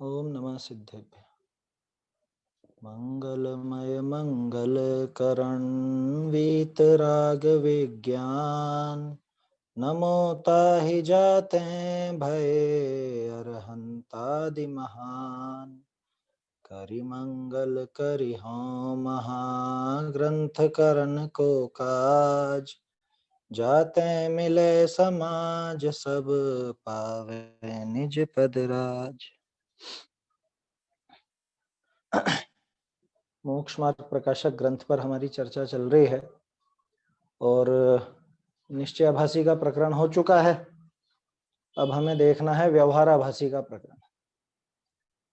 ओम नमः सिद्धेभ्य। मंगलमय मंगलकरण वीतराग विज्ञान, नमो ताहि जाते भय अरहंतादि महान। करि मंगल करि हों महाग्रंथ करण को काज, जाते मिले समाज सब पावे निज पद राज। मोक्ष मार्ग प्रकाशक ग्रंथ पर हमारी चर्चा चल रही है और निश्चयाभासी का प्रकरण हो चुका है। अब हमें देखना है व्यवहाराभासी का प्रकरण।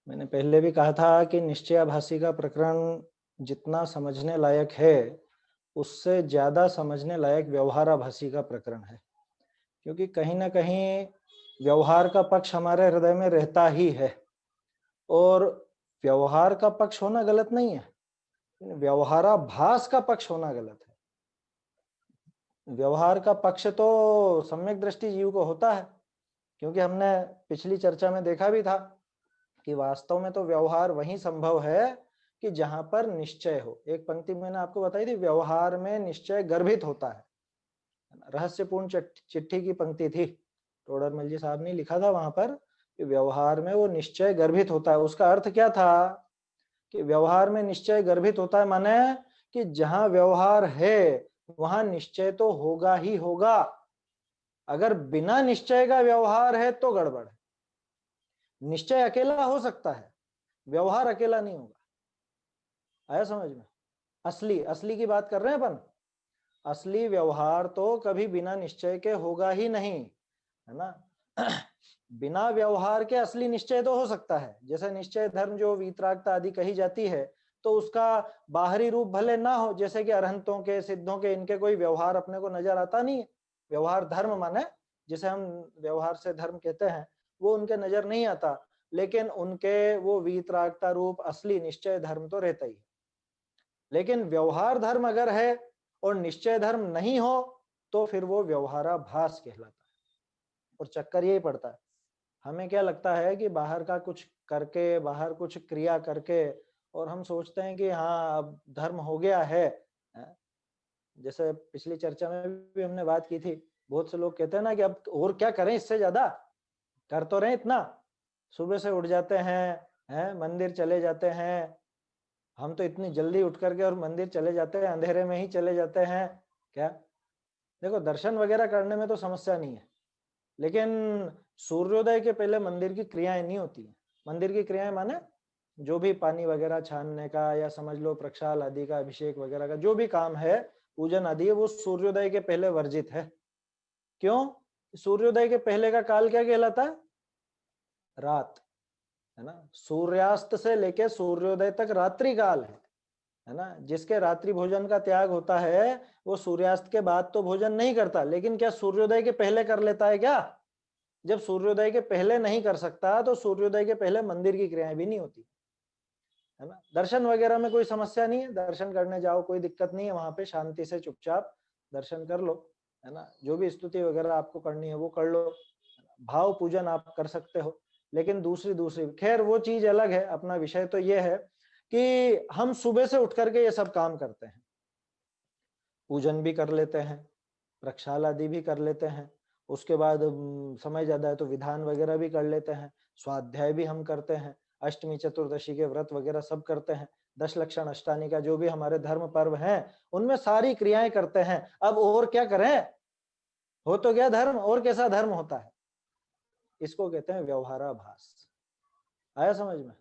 मैंने पहले भी कहा था कि निश्चयाभासी का प्रकरण जितना समझने लायक है उससे ज्यादा समझने लायक व्यवहाराभासी का प्रकरण है, क्योंकि कहीं ना कहीं व्यवहार का पक्ष हमारे हृदय में रहता ही है। और व्यवहार का पक्ष होना गलत नहीं है, व्यवहाराभास का पक्ष होना गलत है। व्यवहार का पक्ष तो सम्यक दृष्टि जीव को होता है, क्योंकि हमने पिछली चर्चा में देखा भी था कि वास्तव में तो व्यवहार वही संभव है कि जहां पर निश्चय हो। एक पंक्ति मैंने आपको बताई थी, व्यवहार में निश्चय गर्भित होता है। रहस्यपूर्ण चिट्ठी की पंक्ति थी, टोडरमल जी साहब ने लिखा था वहां पर कि व्यवहार में वो निश्चय गर्भित होता है। उसका अर्थ क्या था कि व्यवहार में निश्चय गर्भित होता है, माने कि जहां व्यवहार है वहां निश्चय तो होगा ही होगा। अगर बिना निश्चय का व्यवहार है तो गड़बड़ है। निश्चय अकेला हो सकता है, व्यवहार अकेला नहीं होगा। आया समझ में? असली की बात कर रहे हैं अपन। असली व्यवहार तो कभी बिना निश्चय के होगा ही नहीं, है ना। बिना व्यवहार के असली निश्चय तो हो सकता है। जैसे निश्चय धर्म जो वीतरागता आदि कही जाती है, तो उसका बाहरी रूप भले ना हो, जैसे कि अरहंतों के, सिद्धों के, इनके कोई व्यवहार अपने को नजर आता नहीं है। व्यवहार धर्म माने जिसे हम व्यवहार से धर्म कहते हैं, वो उनके नजर नहीं आता, लेकिन उनके वो वीतरागता रूप असली निश्चय धर्म तो रहता ही है। लेकिन व्यवहार धर्म अगर है और निश्चय धर्म नहीं हो तो फिर वो व्यवहाराभास कहलाता है। और चक्कर यही पड़ता है, हमें क्या लगता है कि बाहर का कुछ करके, बाहर कुछ क्रिया करके, और हम सोचते हैं कि हाँ अब धर्म हो गया है। जैसे पिछली चर्चा में भी हमने बात की थी, बहुत से लोग कहते हैं ना कि अब और क्या करें, इससे ज्यादा कर तो रहे इतना। सुबह से उठ जाते हैं, मंदिर चले जाते हैं। हम तो इतनी जल्दी उठ करके और मंदिर चले जाते हैं, अंधेरे में ही चले जाते हैं। क्या देखो, दर्शन वगैरह करने में तो समस्या नहीं है, लेकिन सूर्योदय के पहले मंदिर की क्रियाएं नहीं होती है। मंदिर की क्रियाएं माने जो भी पानी वगैरह छानने का, या समझ लो प्रक्षाल आदि का, अभिषेक वगैरह का जो भी काम है, पूजन आदि है, वो सूर्योदय के पहले वर्जित है। क्यों? सूर्योदय के पहले का काल क्या कहलाता है? रात, है ना। सूर्यास्त से लेके सूर्योदय तक रात्रि काल है ना। जिसके रात्रि भोजन का त्याग होता है वो सूर्यास्त के बाद तो भोजन नहीं करता, लेकिन क्या सूर्योदय के पहले कर लेता है क्या? जब सूर्योदय के पहले नहीं कर सकता तो सूर्योदय के पहले मंदिर की क्रियाएं भी नहीं होती, है ना। दर्शन वगैरह में कोई समस्या नहीं है, दर्शन करने जाओ कोई दिक्कत नहीं है, वहां पे शांति से चुपचाप दर्शन कर लो, है ना। जो भी स्तुति वगैरह आपको करनी है वो कर लो, भाव पूजन आप कर सकते हो। लेकिन दूसरी दूसरी खैर वो चीज अलग है। अपना विषय तो ये है कि हम सुबह से उठ करके ये सब काम करते हैं, पूजन भी कर लेते हैं, प्रक्षाल आदि भी कर लेते हैं, उसके बाद समय ज्यादा है तो विधान वगैरह भी कर लेते हैं, स्वाध्याय भी हम करते हैं, अष्टमी चतुर्दशी के व्रत वगैरह सब करते हैं, 10 लक्षण अष्टानी का जो भी हमारे धर्म पर्व हैं उनमें सारी क्रियाएं करते हैं। अब और क्या करें, हो तो गया धर्म, और कैसा धर्म होता है? इसको कहते हैं व्यवहाराभास। आया समझ में?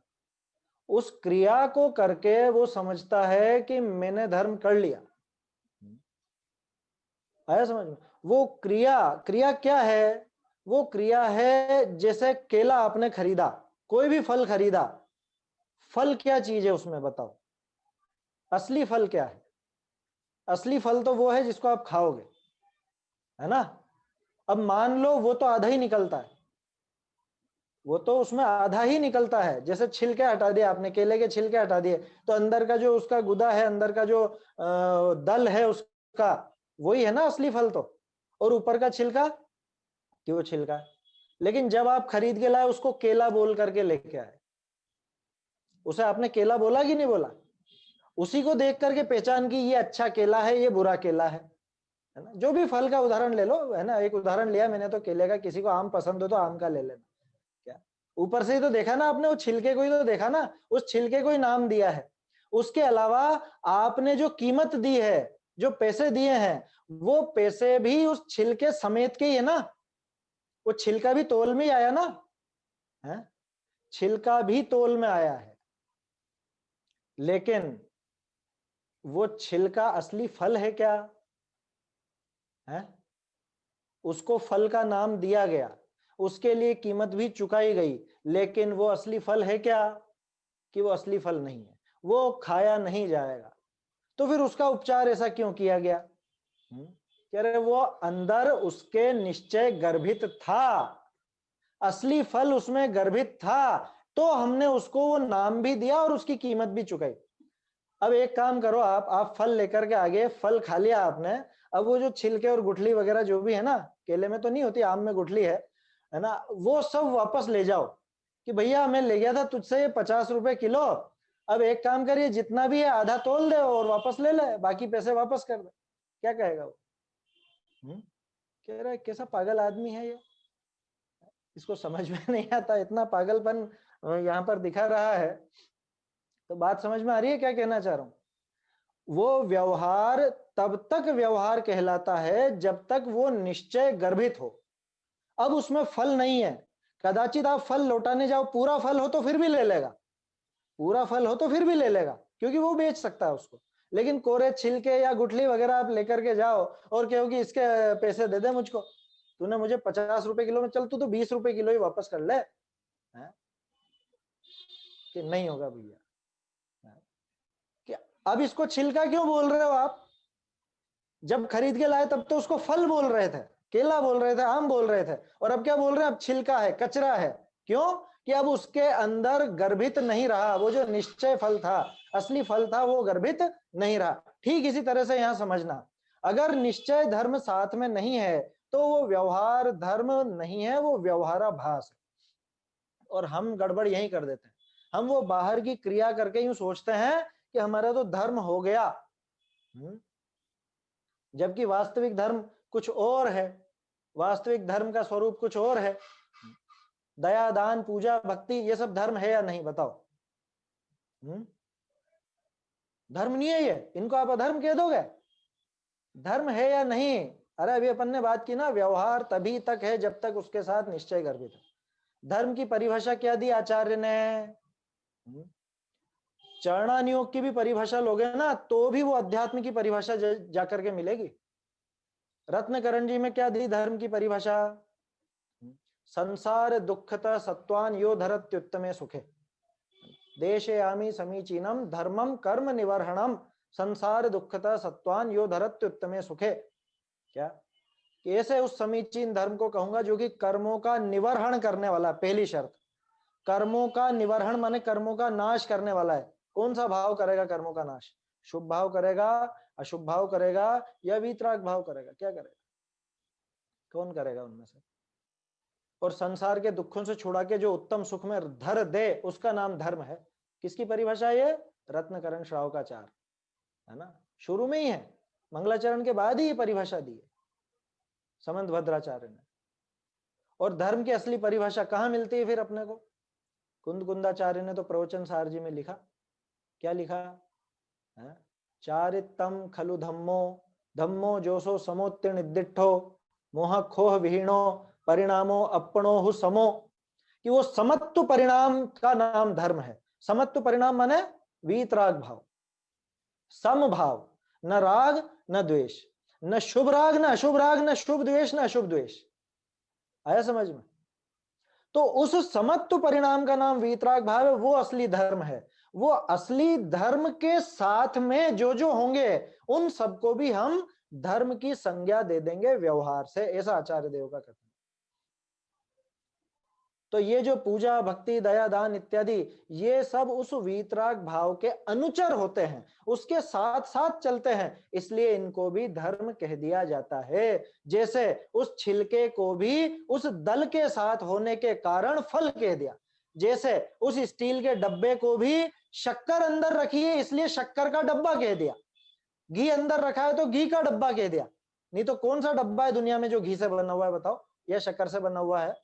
उस क्रिया को करके वो समझता है कि मैंने धर्म कर लिया। आया समझ में? वो क्रिया क्रिया क्या है? वो क्रिया है जैसे केला आपने खरीदा, कोई भी फल खरीदा, फल क्या चीज है उसमें बताओ? असली फल क्या है? असली फल तो वो है जिसको आप खाओगे, है ना। अब मान लो वो तो आधा ही निकलता है, वो तो उसमें आधा ही निकलता है। जैसे छिलके हटा दिए आपने, केले के छिलके हटा दिए, तो अंदर का जो उसका गुदा है, अंदर का जो दल है उसका, वही है ना असली फल तो। और ऊपर का छिलका कि वो छिलका है। लेकिन जब आप खरीद के लाए उसको केला बोल करके लेके आए, उसे आपने केला बोला कि नहीं बोला? उसी को देख करके पहचान की ये अच्छा केला है, ये बुरा केला है ना? जो भी फल का उदाहरण ले लो, है ना, एक उदाहरण लिया मैंने तो केले का, किसी को आम पसंद हो तो आम का ले लेना। क्या ऊपर से ही तो देखा ना आपने, वो छिलके को ही तो देखा ना, उस छिलके को ही नाम दिया है। उसके अलावा आपने जो कीमत दी है, जो पैसे दिए हैं, वो पैसे भी उस छिलके समेत के ही है ना। वो छिलका भी तोल में ही आया ना, है? छिलका भी तोल में आया है, लेकिन वो छिलका असली फल है क्या? है? उसको फल का नाम दिया गया, उसके लिए कीमत भी चुकाई गई, लेकिन वो असली फल है क्या? कि वो असली फल नहीं है, वो खाया नहीं जाएगा। तो फिर उसका उपचार ऐसा क्यों किया गया? कह रहे वो अंदर उसके निश्चय गर्भित था, असली फल उसमें गर्भित था, तो हमने उसको वो नाम भी दिया और उसकी कीमत भी चुकाई। अब एक काम करो, आप फल लेकर के आगे, फल खा लिया आपने, अब वो जो छिलके और गुठली वगैरह जो भी है ना, केले में तो नहीं होती, आम में गुठली है ना, वो सब वापस ले जाओ कि भैया मैं ले गया था तुझसे ये 50 रुपए किलो, अब एक काम करिए जितना भी है आधा तोल दे और वापस ले ले, बाकी पैसे वापस कर दे। क्या कहेगा वो? कह रहा है कैसा पागल आदमी है ये, इसको समझ में नहीं आता, इतना पागलपन यहाँ पर दिखा रहा है। तो बात समझ में आ रही है क्या कहना चाह रहा हूं? वो व्यवहार तब तक व्यवहार कहलाता है जब तक वो निश्चय गर्भित हो। अब उसमें फल नहीं है, कदाचित आप फल लौटाने जाओ, पूरा फल हो तो फिर भी ले लेगा, पूरा फल हो तो फिर भी ले लेगा, क्योंकि वो बेच सकता है उसको। लेकिन कोरे छिलके या गुठली वगैरह आप लेकर के जाओ और कहो कि इसके पैसे दे दे मुझको, तूने मुझे 50 रुपए किलो में, चल तू तो 20 रुपए किलो ही वापस कर ले, है? कि नहीं होगा भैया। अब इसको छिलका क्यों बोल रहे हो आप? जब खरीद के लाए तब तो उसको फल बोल रहे थे, केला बोल रहे थे, आम बोल रहे थे, और अब क्या बोल रहे हैं? अब छिलका है, कचरा है। क्यों? कि अब उसके अंदर गर्भित नहीं रहा, वो जो निश्चय फल था, असली फल था, वो गर्भित नहीं रहा। ठीक इसी तरह से यहां समझना, अगर निश्चय धर्म साथ में नहीं है तो वो व्यवहार धर्म नहीं है, वो व्यवहाराभास है। और हम गड़बड़ यही कर देते हैं, हम वो बाहर की क्रिया करके यूं सोचते हैं कि हमारा तो धर्म हो गया, जबकि वास्तविक धर्म कुछ और है, वास्तविक धर्म का स्वरूप कुछ और है। दया दान पूजा भक्ति ये सब धर्म है या नहीं? बताओ। धर्म नहीं है ये, इनको आप अधर्म कह दोगे? धर्म है या नहीं? अरे अभी अपन ने बात की ना, व्यवहार तभी तक है जब तक उसके साथ निश्चय गर्भित है। धर्म की परिभाषा क्या दी आचार्य ने? चरणानुयोग की भी परिभाषा लोगे ना तो भी वो अध्यात्म की परिभाषा जाकर के मिलेगी। रत्नकरण जी में क्या दी धर्म की परिभाषा? संसार दुखता सत्वान यो धरत्युत्तमे सुखे, देशयामि समीचीनम धर्मम कर्म निवर्हणम, संसार दुखता सत्वान यो धरत्युत्तमे सुखे। क्या? कैसे उस समीचीन धर्म को कहूंगा जो कि कर्मों का निवर्हण करने वाला? पहली शर्त, कर्मों का निवर्हण माने कर्मों का नाश करने वाला है। कौन सा भाव करेगा कर्मों का नाश? शुभ भाव करेगा, अशुभ भाव करेगा, या वीतराग भाव करेगा? क्या करेगा? कौन करेगा उनमें से? और संसार के दुखों से छुड़ा के जो उत्तम सुख में धर दे, उसका नाम धर्म है। किसकी परिभाषा है ये? रत्नकरण श्रावकाचार्य, है ना, शुरू में ही है, मंगलाचरण के बाद ही ये परिभाषा दी है समंत भद्राचार्य ने। और धर्म की असली परिभाषा कहां मिलती है फिर अपने को? कुंद कुंदाचार्य ने तो प्रवचन सार जी में लिखा, क्या लिखा है? चारितम खलु धम्मो, धम्मो जोसो समोत्तीर्ण दिट्ठो, मोह खोह विहीणो परिणामो अपनो हु समो। कि वो समत्व परिणाम का नाम धर्म है। समत्व परिणाम माने वीतराग भाव, सम भाव, न राग न द्वेष, न शुभ राग न अशुभ राग, न शुभ द्वेष न अशुभ द्वेष। आया समझ में? तो उस समत्व परिणाम का नाम वीतराग भाव है, वो असली धर्म है। वो असली धर्म के साथ में जो जो होंगे उन सबको भी हम धर्म की संज्ञा दे देंगे व्यवहार से, ऐसा आचार्य देव का कथन। तो ये जो पूजा भक्ति दया दान इत्यादि, ये सब उस वीतराग भाव के अनुचर होते हैं, उसके साथ साथ चलते हैं, इसलिए इनको भी धर्म कह दिया जाता है। जैसे उस छिलके को भी उस दल के साथ होने के कारण फल कह दिया, जैसे उस स्टील के डब्बे को भी शक्कर अंदर रखी है इसलिए शक्कर का डब्बा कह दिया, घी अंदर रखा है तो घी का डब्बा कह दिया। नहीं तो कौन सा डब्बा है दुनिया में जो घी से बना हुआ है बताओ, या शक्कर से बना हुआ है?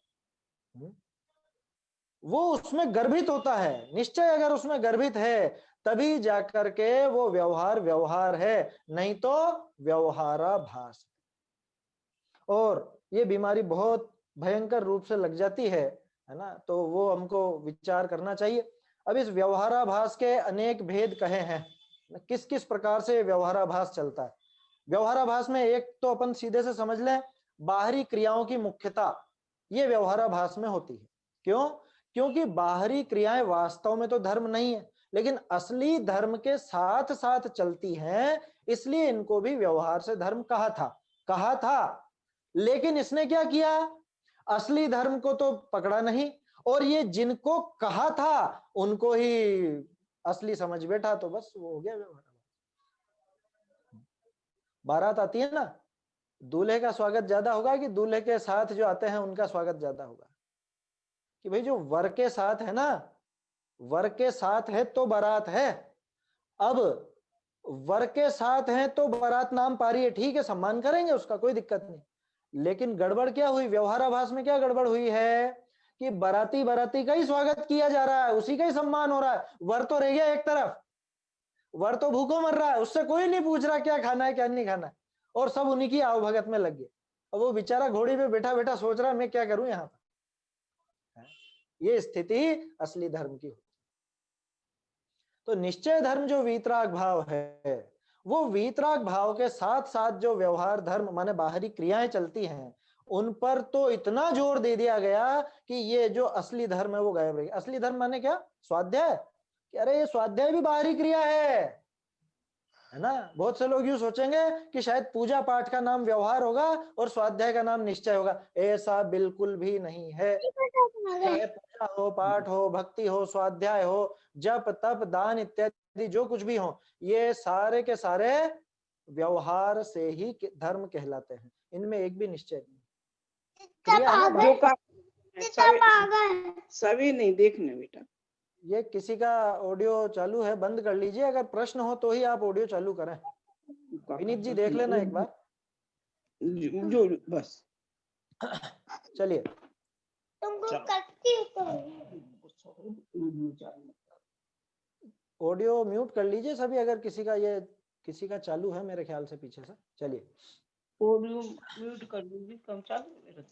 वो उसमें गर्भित होता है, निश्चय अगर उसमें गर्भित है तभी जाकर के वो व्यवहार व्यवहार है, नहीं तो व्यवहाराभास। और ये बीमारी बहुत भयंकर रूप से लग जाती है ना, तो वो हमको विचार करना चाहिए। अब इस व्यवहाराभास के अनेक भेद कहे हैं, किस किस प्रकार से व्यवहाराभास चलता है। व्यवहाराभास में एक तो अपन सीधे से समझ लें, बाहरी क्रियाओं की मुख्यता ये व्यवहाराभास में होती है। क्यों? क्योंकि बाहरी क्रियाएं वास्तव में तो धर्म नहीं है, लेकिन असली धर्म के साथ साथ चलती हैं, इसलिए इनको भी व्यवहार से धर्म कहा था। लेकिन इसने क्या किया, असली धर्म को तो पकड़ा नहीं, और ये जिनको कहा था उनको ही असली समझ बैठा, तो बस वो हो गया व्यवहार। बारात आती है ना, दूल्हे का स्वागत ज्यादा होगा कि दूल्हे के साथ जो आते हैं उनका स्वागत ज्यादा होगा? कि भाई जो वर के साथ है ना, वर के साथ है तो बारात है। अब वर के साथ है तो बारात नाम पा रही है, ठीक है, सम्मान करेंगे उसका, कोई दिक्कत नहीं। लेकिन गड़बड़ क्या हुई, व्यवहाराभास में क्या गड़बड़ हुई है कि बाराती बाराती का ही स्वागत किया जा रहा है, उसी का ही सम्मान हो रहा है। वर तो रह गया एक तरफ, वर तो भूखों मर रहा है, उससे कोई नहीं पूछ रहा क्या खाना है क्या नहीं खाना है, और सब उन्हीं की आवभगत में लग गए। अब वो बेचारा घोड़ी पे बैठा बैठा सोच रहा है मैं क्या करूं यहाँ पर। ये स्थिति असली धर्म की। तो निश्चय धर्म जो वीतराग भाव है, वो वीतराग भाव के साथ साथ जो व्यवहार धर्म माने बाहरी क्रियाएं चलती हैं, उन पर तो इतना जोर दे दिया गया कि ये जो असली धर्म है वो गायब रही। असली धर्म माने क्या, स्वाध्याय, कि अरे ये स्वाध्याय भी बाहरी क्रिया है ना। बहुत से लोग यूं सोचेंगे कि शायद पूजा पाठ का नाम व्यवहार होगा और स्वाध्याय का नाम निश्चय होगा, ऐसा बिल्कुल भी नहीं है। चाहे पूजा हो, पाठ हो, भक्ति हो, स्वाध्याय हो, जप तप दान इत्यादि जो कुछ भी हो, ये सारे के सारे व्यवहार से ही धर्म कहलाते हैं, इनमें एक भी निश्चय नहीं। क्रिया है ना, सभी नहीं देखने बेटा। ये किसी का ऑडियो चालू है, बंद कर लीजिए, अगर प्रश्न हो तो ही आप ऑडियो चालू करें। विनीत जी देख लेना एक बार जो बस। चलिए ऑडियो म्यूट कर लीजिए सभी, अगर किसी का चालू है मेरे ख्याल से पीछे से। चलिए ऑडियो म्यूट कर दीजिए, कम चालू।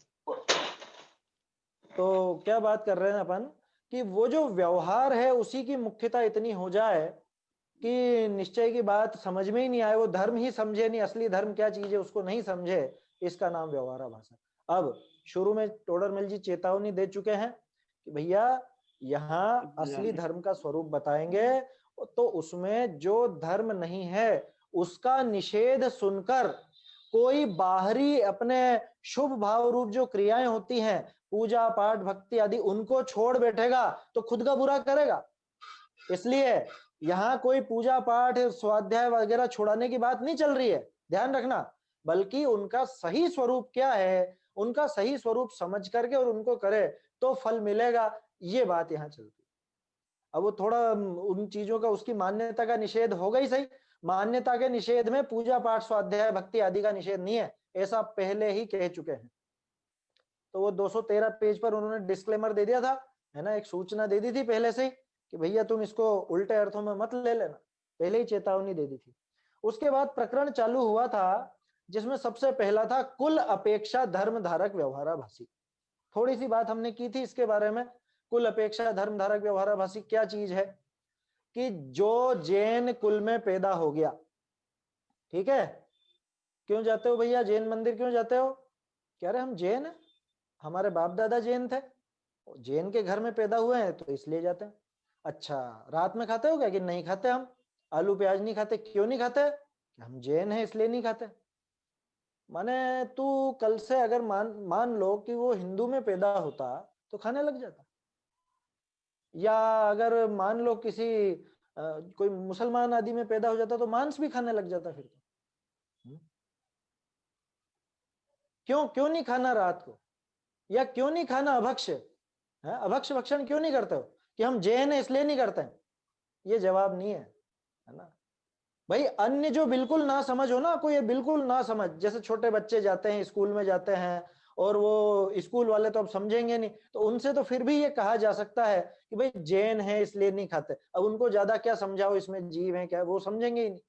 तो क्या बात कर रहे हैं अपन कि वो जो व्यवहार है उसी की मुख्यता इतनी हो जाए कि निश्चय की बात समझ में ही नहीं आए, वो धर्म ही समझे नहीं, असली धर्म क्या चीज है उसको नहीं समझे, इसका नाम व्यवहाराभास है। अब शुरू में टोडरमल जी चेतावनी दे चुके हैं कि भैया यहाँ असली धर्म का स्वरूप बताएंगे, तो उसमें जो धर्म नहीं है उसका निषेध सुनकर कोई बाहरी अपने शुभ भाव रूप जो क्रियाएं होती हैं, पूजा पाठ भक्ति आदि, उनको छोड़ बैठेगा तो खुद का बुरा करेगा। इसलिए यहाँ कोई पूजा पाठ स्वाध्याय वगैरह छुड़ाने की बात नहीं चल रही है, ध्यान रखना, बल्कि उनका सही स्वरूप क्या है, उनका सही स्वरूप समझ करके और उनको करे तो फल मिलेगा, ये बात यहाँ चलती है। अब वो थोड़ा उन चीजों का उसकी मान्यता का निषेध होगा ही सही, मान्यता के निषेध में पूजा पाठ स्वाध्याय भक्ति आदि का निषेध नहीं है, ऐसा पहले ही कह चुके हैं। तो वो 213 पेज पर उन्होंने डिस्क्लेमर दे दिया था, है ना, एक सूचना दे दी थी पहले से कि भैया तुम इसको उल्टे अर्थों में मत ले लेना, पहले ही चेतावनी दे दी थी। उसके बाद प्रकरण चालू हुआ था जिसमें सबसे पहला था कुल अपेक्षा धर्म धारक व्यवहाराभासी। थोड़ी सी बात हमने की थी इसके बारे में, कुल अपेक्षा धर्म धारक व्यवहाराभासी क्या चीज है, कि जो जैन कुल में पैदा हो गया, ठीक है, क्यों जाते हो भैया जैन मंदिर, क्यों जाते हो, कह रहे हम जैन है, हमारे बाप दादा जैन थे, जैन के घर में पैदा हुए हैं तो इसलिए जाते हैं। अच्छा रात में खाते हो क्या, कि नहीं खाते, हम आलू प्याज नहीं खाते, क्यों नहीं खाते, हम जैन हैं इसलिए नहीं खाते। माने तू कल से अगर मान लो कि वो हिंदू में पैदा होता तो खाने लग जाता, या अगर मान लो किसी कोई मुसलमान आदि में पैदा हो जाता तो मांस भी खाने लग जाता। फिर तो क्यों नहीं खाना रात को, या क्यों नहीं खाना अभक्ष्य, है? अभक्ष भक्षण क्यों नहीं करते हो? कि हम जैन है इसलिए नहीं करते हैं। ये जवाब नहीं है ना भाई। अन्य जो बिल्कुल ना समझ हो ना, कोई बिल्कुल ना समझ, जैसे छोटे बच्चे जाते हैं स्कूल में जाते हैं और वो स्कूल वाले तो अब समझेंगे नहीं, तो उनसे तो फिर भी ये कहा जा सकता है कि भाई जैन है इसलिए नहीं खाते। अब उनको ज्यादा क्या समझाओ, इसमें जीव है क्या, वो समझेंगे ही नहीं।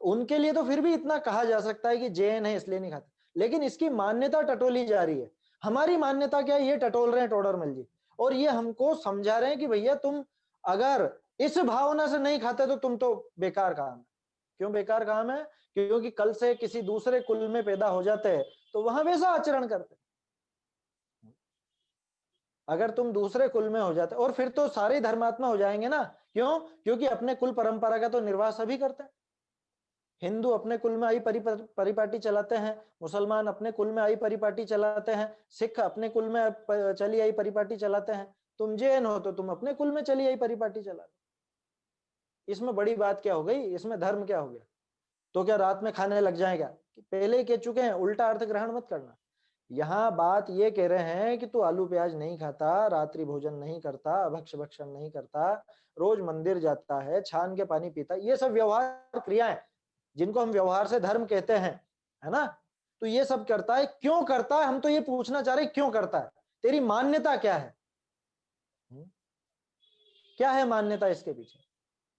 उनके लिए तो फिर भी इतना कहा जा सकता है कि जैन है इसलिए नहीं खाते, लेकिन इसकी मान्यता टटोली जा रही है। हमारी मान्यता क्या है, ये टटोल रहे हैं टोडरमल जी, और ये हमको समझा रहे हैं कि भैया तुम अगर इस भावना से नहीं खाते तो तुम तो बेकार काम है। क्यों बेकार काम है? क्योंकि कल से किसी दूसरे कुल में पैदा हो जाते हैं तो वहां वैसा आचरण करते। अगर तुम दूसरे कुल में हो जाते, और फिर तो सारे धर्मात्मा हो जाएंगे ना। क्यों? क्योंकि अपने कुल परंपरा का तो निर्वाह सभी करते हैं। हिंदू अपने कुल में आई परिपाटी चलाते हैं, मुसलमान अपने कुल में आई परिपाटी चलाते हैं, सिख अपने कुल में चली आई परिपाटी चलाते हैं। तुम जैन हो तो तुम अपने कुल में चली आई परिपाटी चला लो। इसमें बड़ी बात क्या हो गई? इसमें धर्म क्या हो गया? तो क्या रात में खाने लग जाएगा? पहले ही कह चुके हैं, उल्टा अर्थ ग्रहण मत करना। यहाँ बात ये कह रहे हैं कि तू आलू प्याज नहीं खाता, रात्रि भोजन नहीं करता, अभक्ष भक्षण नहीं करता, रोज मंदिर जाता है, छान के पानी पीता, ये सब व्यवहार क्रियाएं जिनको हम व्यवहार से धर्म कहते हैं, है ना? तो ये सब करता है, क्यों करता है? हम तो ये पूछना चाह रहे हैं, क्यों करता है? तेरी मान्यता क्या है? क्या है मान्यता इसके पीछे?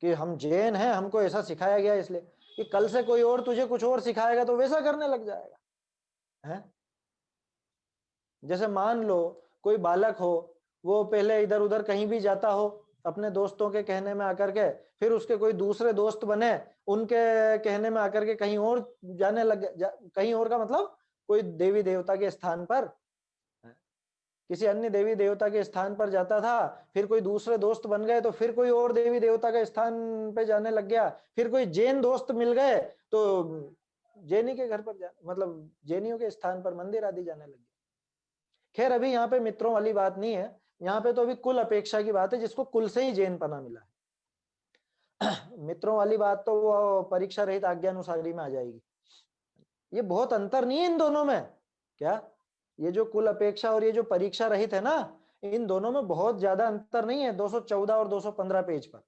कि हम जैन हैं, हमको ऐसा सिखाया गया इसलिए, कि कल से कोई और तुझे कुछ और सिखाएगा तो वैसा करने लग जाएगा, है? जैसे मान लो कोई बालक हो, वो पहले इधर उधर कहीं भी जाता हो अपने दोस्तों के कहने में आकर के, फिर उसके कोई दूसरे दोस्त बने, उनके कहने में आकर के कहीं और जाने लग कहीं और का मतलब कोई देवी देवता के स्थान पर, किसी अन्य देवी देवता के स्थान पर जाता था, फिर कोई दूसरे दोस्त बन गए तो फिर कोई और देवी देवता के स्थान पे जाने लग गया, फिर कोई जैन दोस्त मिल गए तो जैनी के घर पर मतलब जैनियों के स्थान पर मंदिर आदि जाने लग गया। खैर अभी यहाँ पे मित्रों वाली बात नहीं है, यहाँ पे तो अभी कुल अपेक्षा की बात है, जिसको कुल से ही जैन पना मिला है। मित्रों वाली बात तो वो परीक्षा रहित आज्ञानुसारी में आ जाएगी। ये बहुत अंतर नहीं है इन दोनों में। क्या ये जो कुल अपेक्षा और ये जो परीक्षा रहित है ना, इन दोनों में बहुत ज्यादा अंतर नहीं है। 214 और 215 पेज पर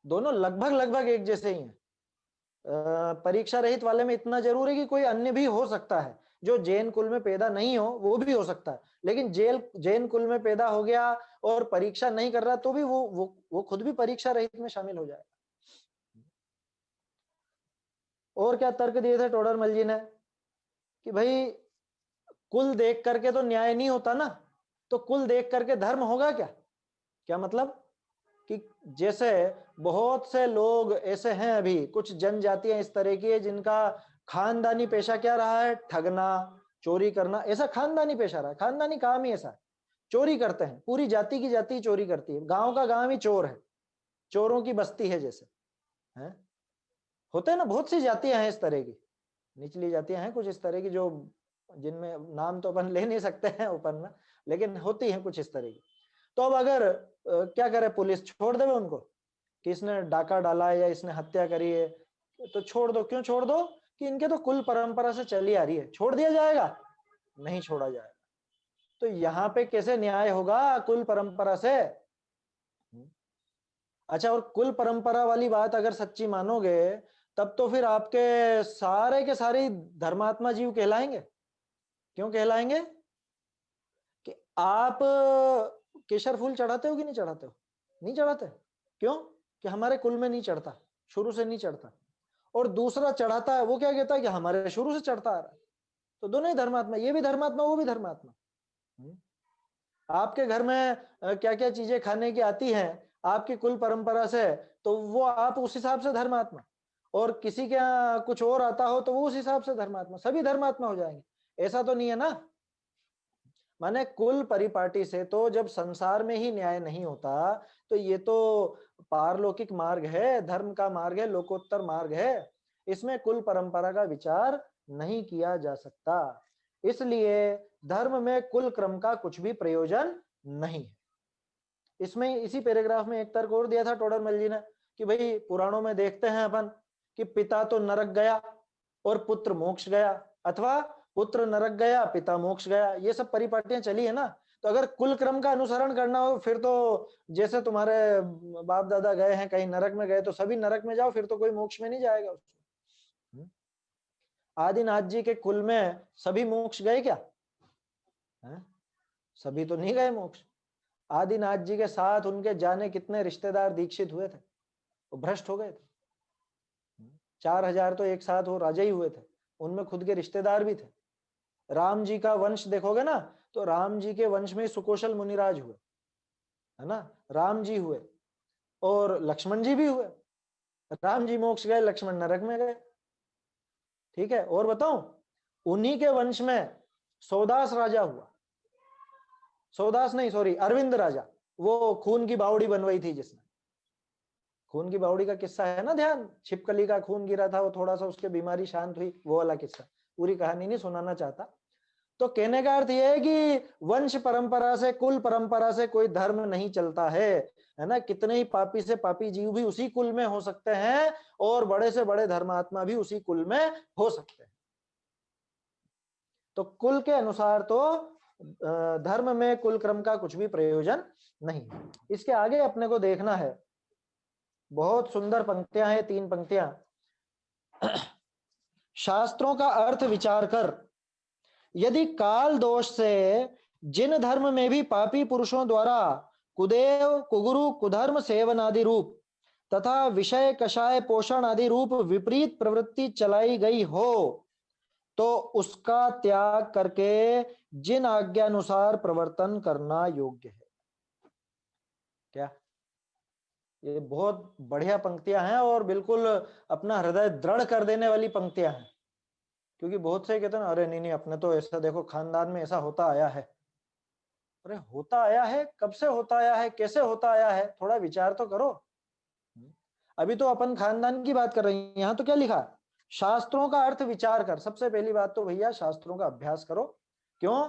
दोनों लगभग लगभग एक जैसे ही हैं। परीक्षा रहित वाले में इतना जरूर है कि कोई अन्य भी हो सकता है जो जैन कुल में पैदा नहीं हो, वो भी हो सकता है, लेकिन जैन कुल में पैदा हो गया और परीक्षा नहीं कर रहा तो भी वो खुद भी परीक्षा रहित में शामिल हो जाएगा। और क्या तर्क दिए थे टोडरमल जी ने कि भाई कुल देख करके तो न्याय नहीं होता ना, तो कुल देख करके धर्म होगा क्या? क्या मतलब कि जैसे बहुत से लोग ऐसे हैं, अभी कुछ जनजातियां इस तरह की है जिनका खानदानी पेशा क्या रहा है? ठगना, चोरी करना, ऐसा खानदानी पेशा रहा है, खानदानी काम ही ऐसा है, चोरी करते हैं, पूरी जाति की जाति चोरी करती है, गांव का गांव ही चोर है, चोरों की बस्ती है जैसे, है? होते हैं ना, बहुत सी जातियां हैं इस तरह की, निचली जातियां हैं कुछ इस तरह की, जो जिनमें नाम तो अपन ले नहीं सकते हैं ऊपर में, लेकिन होती हैं कुछ इस तरह की। तो अब अगर क्या करे, पुलिस छोड़ देवे उनको कि इसने डाका डाला है या इसने हत्या करी है, तो छोड़ दो। क्यों छोड़ दो? कि इनके तो कुल परंपरा से चली आ रही है, छोड़ दिया जाएगा? नहीं छोड़ा जाएगा। तो यहाँ पे कैसे न्याय होगा कुल परंपरा से? अच्छा, और कुल परंपरा वाली बात अगर सच्ची मानोगे तब तो फिर आपके सारे के सारे धर्मात्मा जीव कहलाएंगे। क्यों कहलाएंगे? कि आप केसर फूल चढ़ाते हो कि नहीं चढ़ाते हो? नहीं चढ़ाते। क्यों? कि हमारे कुल में नहीं चढ़ता, शुरू से नहीं चढ़ता। और दूसरा चढ़ाता है, वो क्या कहता है कि हमारे शुरू से चढ़ता आ रहा है। तो दोनों ही धर्मात्मा, ये भी धर्मात्मा वो भी धर्मात्मा। आपके घर में क्या क्या चीजें खाने की आती हैं आपकी कुल परंपरा से, तो वो आप उस हिसाब से धर्मात्मा, और किसी के यहाँ कुछ और आता हो तो वो उस हिसाब से धर्मात्मा, सभी धर्मात्मा हो जाएंगे। ऐसा तो नहीं है ना। माने कुल परिपाटी से तो जब संसार में ही न्याय नहीं होता, तो ये तो पारलौकिक मार्ग है, धर्म का मार्ग है, लोकोत्तर मार्ग है, इसमें कुल परंपरा का विचार नहीं किया जा सकता। इसलिए धर्म में कुल क्रम का कुछ भी प्रयोजन नहीं है। इसमें इसी पैराग्राफ में एक तर्क और दिया था टोडरमल जी ने कि भाई पुराणों में देखते हैं अपन कि पिता तो नरक गया और पुत्र मोक्ष गया, अथवा पुत्र नरक गया, पिता मोक्ष गया, ये सब परिपाटियां चली है ना। तो अगर कुल क्रम का अनुसरण करना हो फिर तो जैसे तुम्हारे बाप दादा गए हैं कहीं नरक में गए तो सभी नरक में जाओ, फिर तो कोई मोक्ष में नहीं जाएगा उसको। आदिनाथ जी के कुल में सभी मोक्ष गए क्या? है? सभी तो नहीं गए मोक्ष। आदिनाथ जी के साथ उनके जाने कितने रिश्तेदार दीक्षित हुए थे, वो भ्रष्ट हो गए थे। 4000 तो एक साथ वो राजा ही हुए थे, उनमें खुद के रिश्तेदार भी थे। राम जी का वंश देखोगे ना तो राम जी के वंश में सुकोशल मुनिराज हुए, है ना, राम जी हुए और लक्ष्मण जी भी हुए। राम जी मोक्ष गए, लक्ष्मण नरक में गए। ठीक है, और बताऊं, उन्हीं के वंश में सौदास राजा हुआ, सौदास नहीं सॉरी अरविंद राजा, वो खून की बावड़ी बनवाई थी जिसने। खून की बावड़ी का किस्सा है ना ध्यान, छिपकली का खून गिरा था, वो थोड़ा सा उसके बीमारी शांत हुई, वो वाला किस्सा। पूरी कहानी नहीं सुनाना चाहता। तो कहने का अर्थ यह है कि वंश परंपरा से, कुल परंपरा से कोई धर्म नहीं चलता है ना। कितने ही पापी से पापी जीव भी उसी कुल में हो सकते हैं और बड़े से बड़े धर्मात्मा भी उसी कुल में हो सकते हैं। तो कुल के अनुसार तो धर्म में कुल क्रम का कुछ भी प्रयोजन नहीं। इसके आगे अपने को देखना है, बहुत सुंदर पंक्तियां हैं, 3 पंक्तियां। शास्त्रों का अर्थ विचार कर, यदि काल दोष से जिन धर्म में भी पापी पुरुषों द्वारा कुदेव कुगुरु कुधर्म सेवन आदि रूप तथा विषय कषाय पोषण आदि रूप विपरीत प्रवृत्ति चलाई गई हो तो उसका त्याग करके जिन आज्ञानुसार प्रवर्तन करना योग्य है। क्या ये बहुत बढ़िया पंक्तियां हैं और बिल्कुल अपना हृदय दृढ़ कर देने वाली पंक्तियां हैं। क्योंकि बहुत से कहते हैं अरे नहीं नहीं अपने तो ऐसा देखो खानदान में ऐसा होता आया है। अरे होता आया है, कब से होता आया है, कैसे होता आया है, थोड़ा विचार तो करो। अभी तो अपन खानदान की बात कर रहे हैं, यहां तो क्या लिखा, शास्त्रों का अर्थ विचार कर। सबसे पहली बात तो भैया शास्त्रों का अभ्यास करो। क्यों?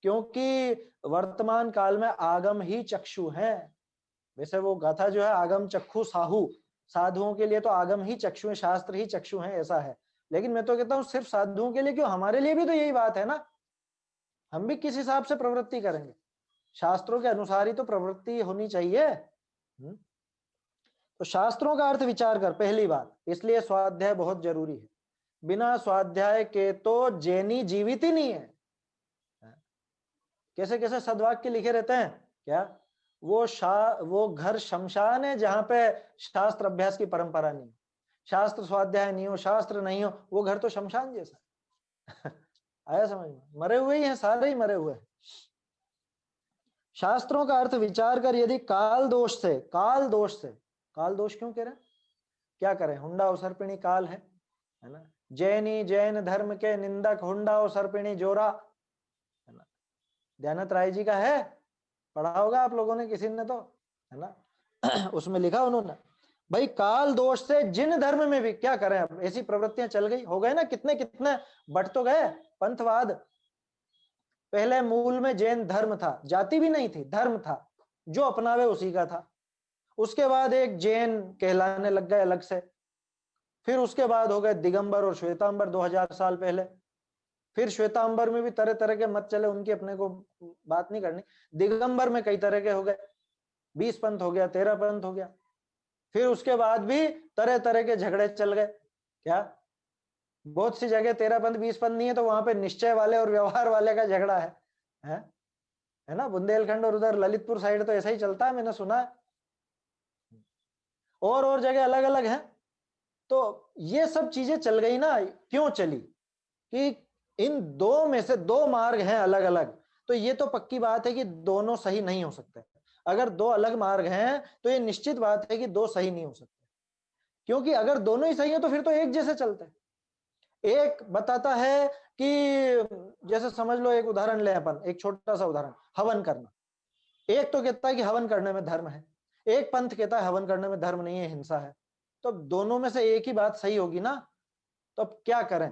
क्योंकि वर्तमान काल में आगम ही चक्षु है। वैसे वो गाथा जो है आगम चक्षु साहू, साधुओं के लिए तो आगम ही चक्षु है, शास्त्र ही चक्षु है, ऐसा है। लेकिन मैं तो कहता हूं सिर्फ साधुओं के लिए क्यों, हमारे लिए भी तो यही बात है ना। हम भी किस हिसाब से प्रवृत्ति करेंगे, शास्त्रों के अनुसार ही तो प्रवृत्ति होनी चाहिए। तो शास्त्रों का अर्थ विचार कर, पहली बात। इसलिए स्वाध्याय बहुत जरूरी है। बिना स्वाध्याय के तो जैनी जीवित ही नहीं है। कैसे कैसे सद्वाक्य लिखे रहते हैं क्या, वो घर शमशान है जहां पे शास्त्र अभ्यास की परंपरा नहीं, शास्त्र स्वाध्याय नहीं हो, शास्त्र नहीं हो, वो घर तो शमशान जैसा। आया समझ में? मरे हुए ही हैं, सारे ही मरे हुए हैं। शास्त्रों का अर्थ विचार कर, यदि काल दोष से, काल दोष क्यों कह रहे हैं, क्या करें, हुंडा और सर्पिणी काल है ना। जैनी जैन धर्म के निंदक हुंडा और सर्पिणी जोरा, है ना। ध्यानत राय जी का है, पढ़ा होगा आप लोगों ने किसी ने तो, है ना। उसमें लिखा उन्होंने भाई काल दोष से जिन धर्म में भी, क्या करें अब ऐसी प्रवृत्तियां चल गई, हो गए ना, कितने कितने बट तो गए पंथवाद। पहले मूल में जैन धर्म था, जाति भी नहीं थी, धर्म था, जो अपनावे उसी का था। उसके बाद एक जैन कहलाने लग गए अलग से, फिर उसके बाद हो गए दिगंबर और श्वेतांबर 2000 साल पहले। फिर श्वेतांबर में भी तरह तरह के मत चले, उनकी अपने को बात नहीं करनी। दिगंबर में कई तरह के हो गए, 20 पंथ हो गया, 13 पंथ हो गया। फिर उसके बाद भी तरह तरह के झगड़े चल गए। क्या बहुत सी जगह 13 पंथ 20 पंथ नहीं है तो वहां पे निश्चय वाले और व्यवहार वाले का झगड़ा है ना। बुंदेलखंड और उधर ललितपुर साइड तो ऐसा ही चलता है, मैंने सुना है। और जगह अलग अलग है। तो ये सब चीजें चल गई ना, क्यों चली, कि इन दो में से दो मार्ग हैं अलग अलग, तो ये तो पक्की बात है कि दोनों सही नहीं हो सकते। अगर दो अलग मार्ग हैं तो ये निश्चित बात है कि दो सही नहीं हो सकते, क्योंकि अगर दोनों ही सही है तो फिर तो एक जैसे चलते हैं। एक बताता है कि जैसे समझ लो, एक उदाहरण ले अपन, एक छोटा सा उदाहरण, हवन करना। एक तो कहता है कि हवन करने में धर्म है, एक पंथ कहता है हवन करने में धर्म नहीं है, हिंसा है। तो दोनों में से एक ही बात सही होगी ना। तो अब क्या करें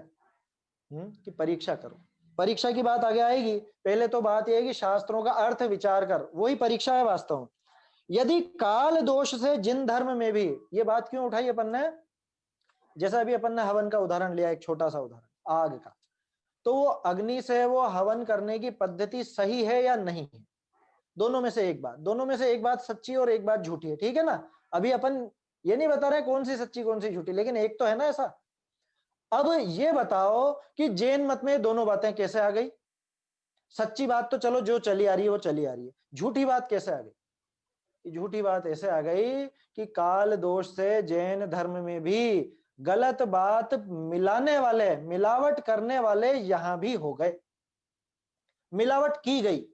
कि परीक्षा करो। परीक्षा की बात आगे आएगी, पहले तो बात यह है कि शास्त्रों का अर्थ विचार कर, वही परीक्षा है वास्तव में। यदि काल दोष से जिन धर्म में भी, ये बात क्यों उठाई अपन ने, जैसा अभी अपन ने हवन का उदाहरण लिया, एक छोटा सा उदाहरण आग का, तो वो अग्नि से वो हवन करने की पद्धति सही है या नहीं है? दोनों में से एक बात, दोनों में से एक बात सच्ची और एक बात झूठी है, ठीक है ना। अभी अपन ये नहीं बता रहे कौन सी सच्ची कौन सी झूठी, लेकिन एक तो है ना ऐसा। अब ये बताओ कि जैन मत में दोनों बातें कैसे आ गई? सच्ची बात तो चलो जो चली आ रही है वो चली आ रही है, झूठी बात कैसे आ गई? झूठी बात ऐसे आ गई कि काल दोष से जैन धर्म में भी गलत बात मिलाने वाले, मिलावट करने वाले यहां भी हो गए। मिलावट की गई,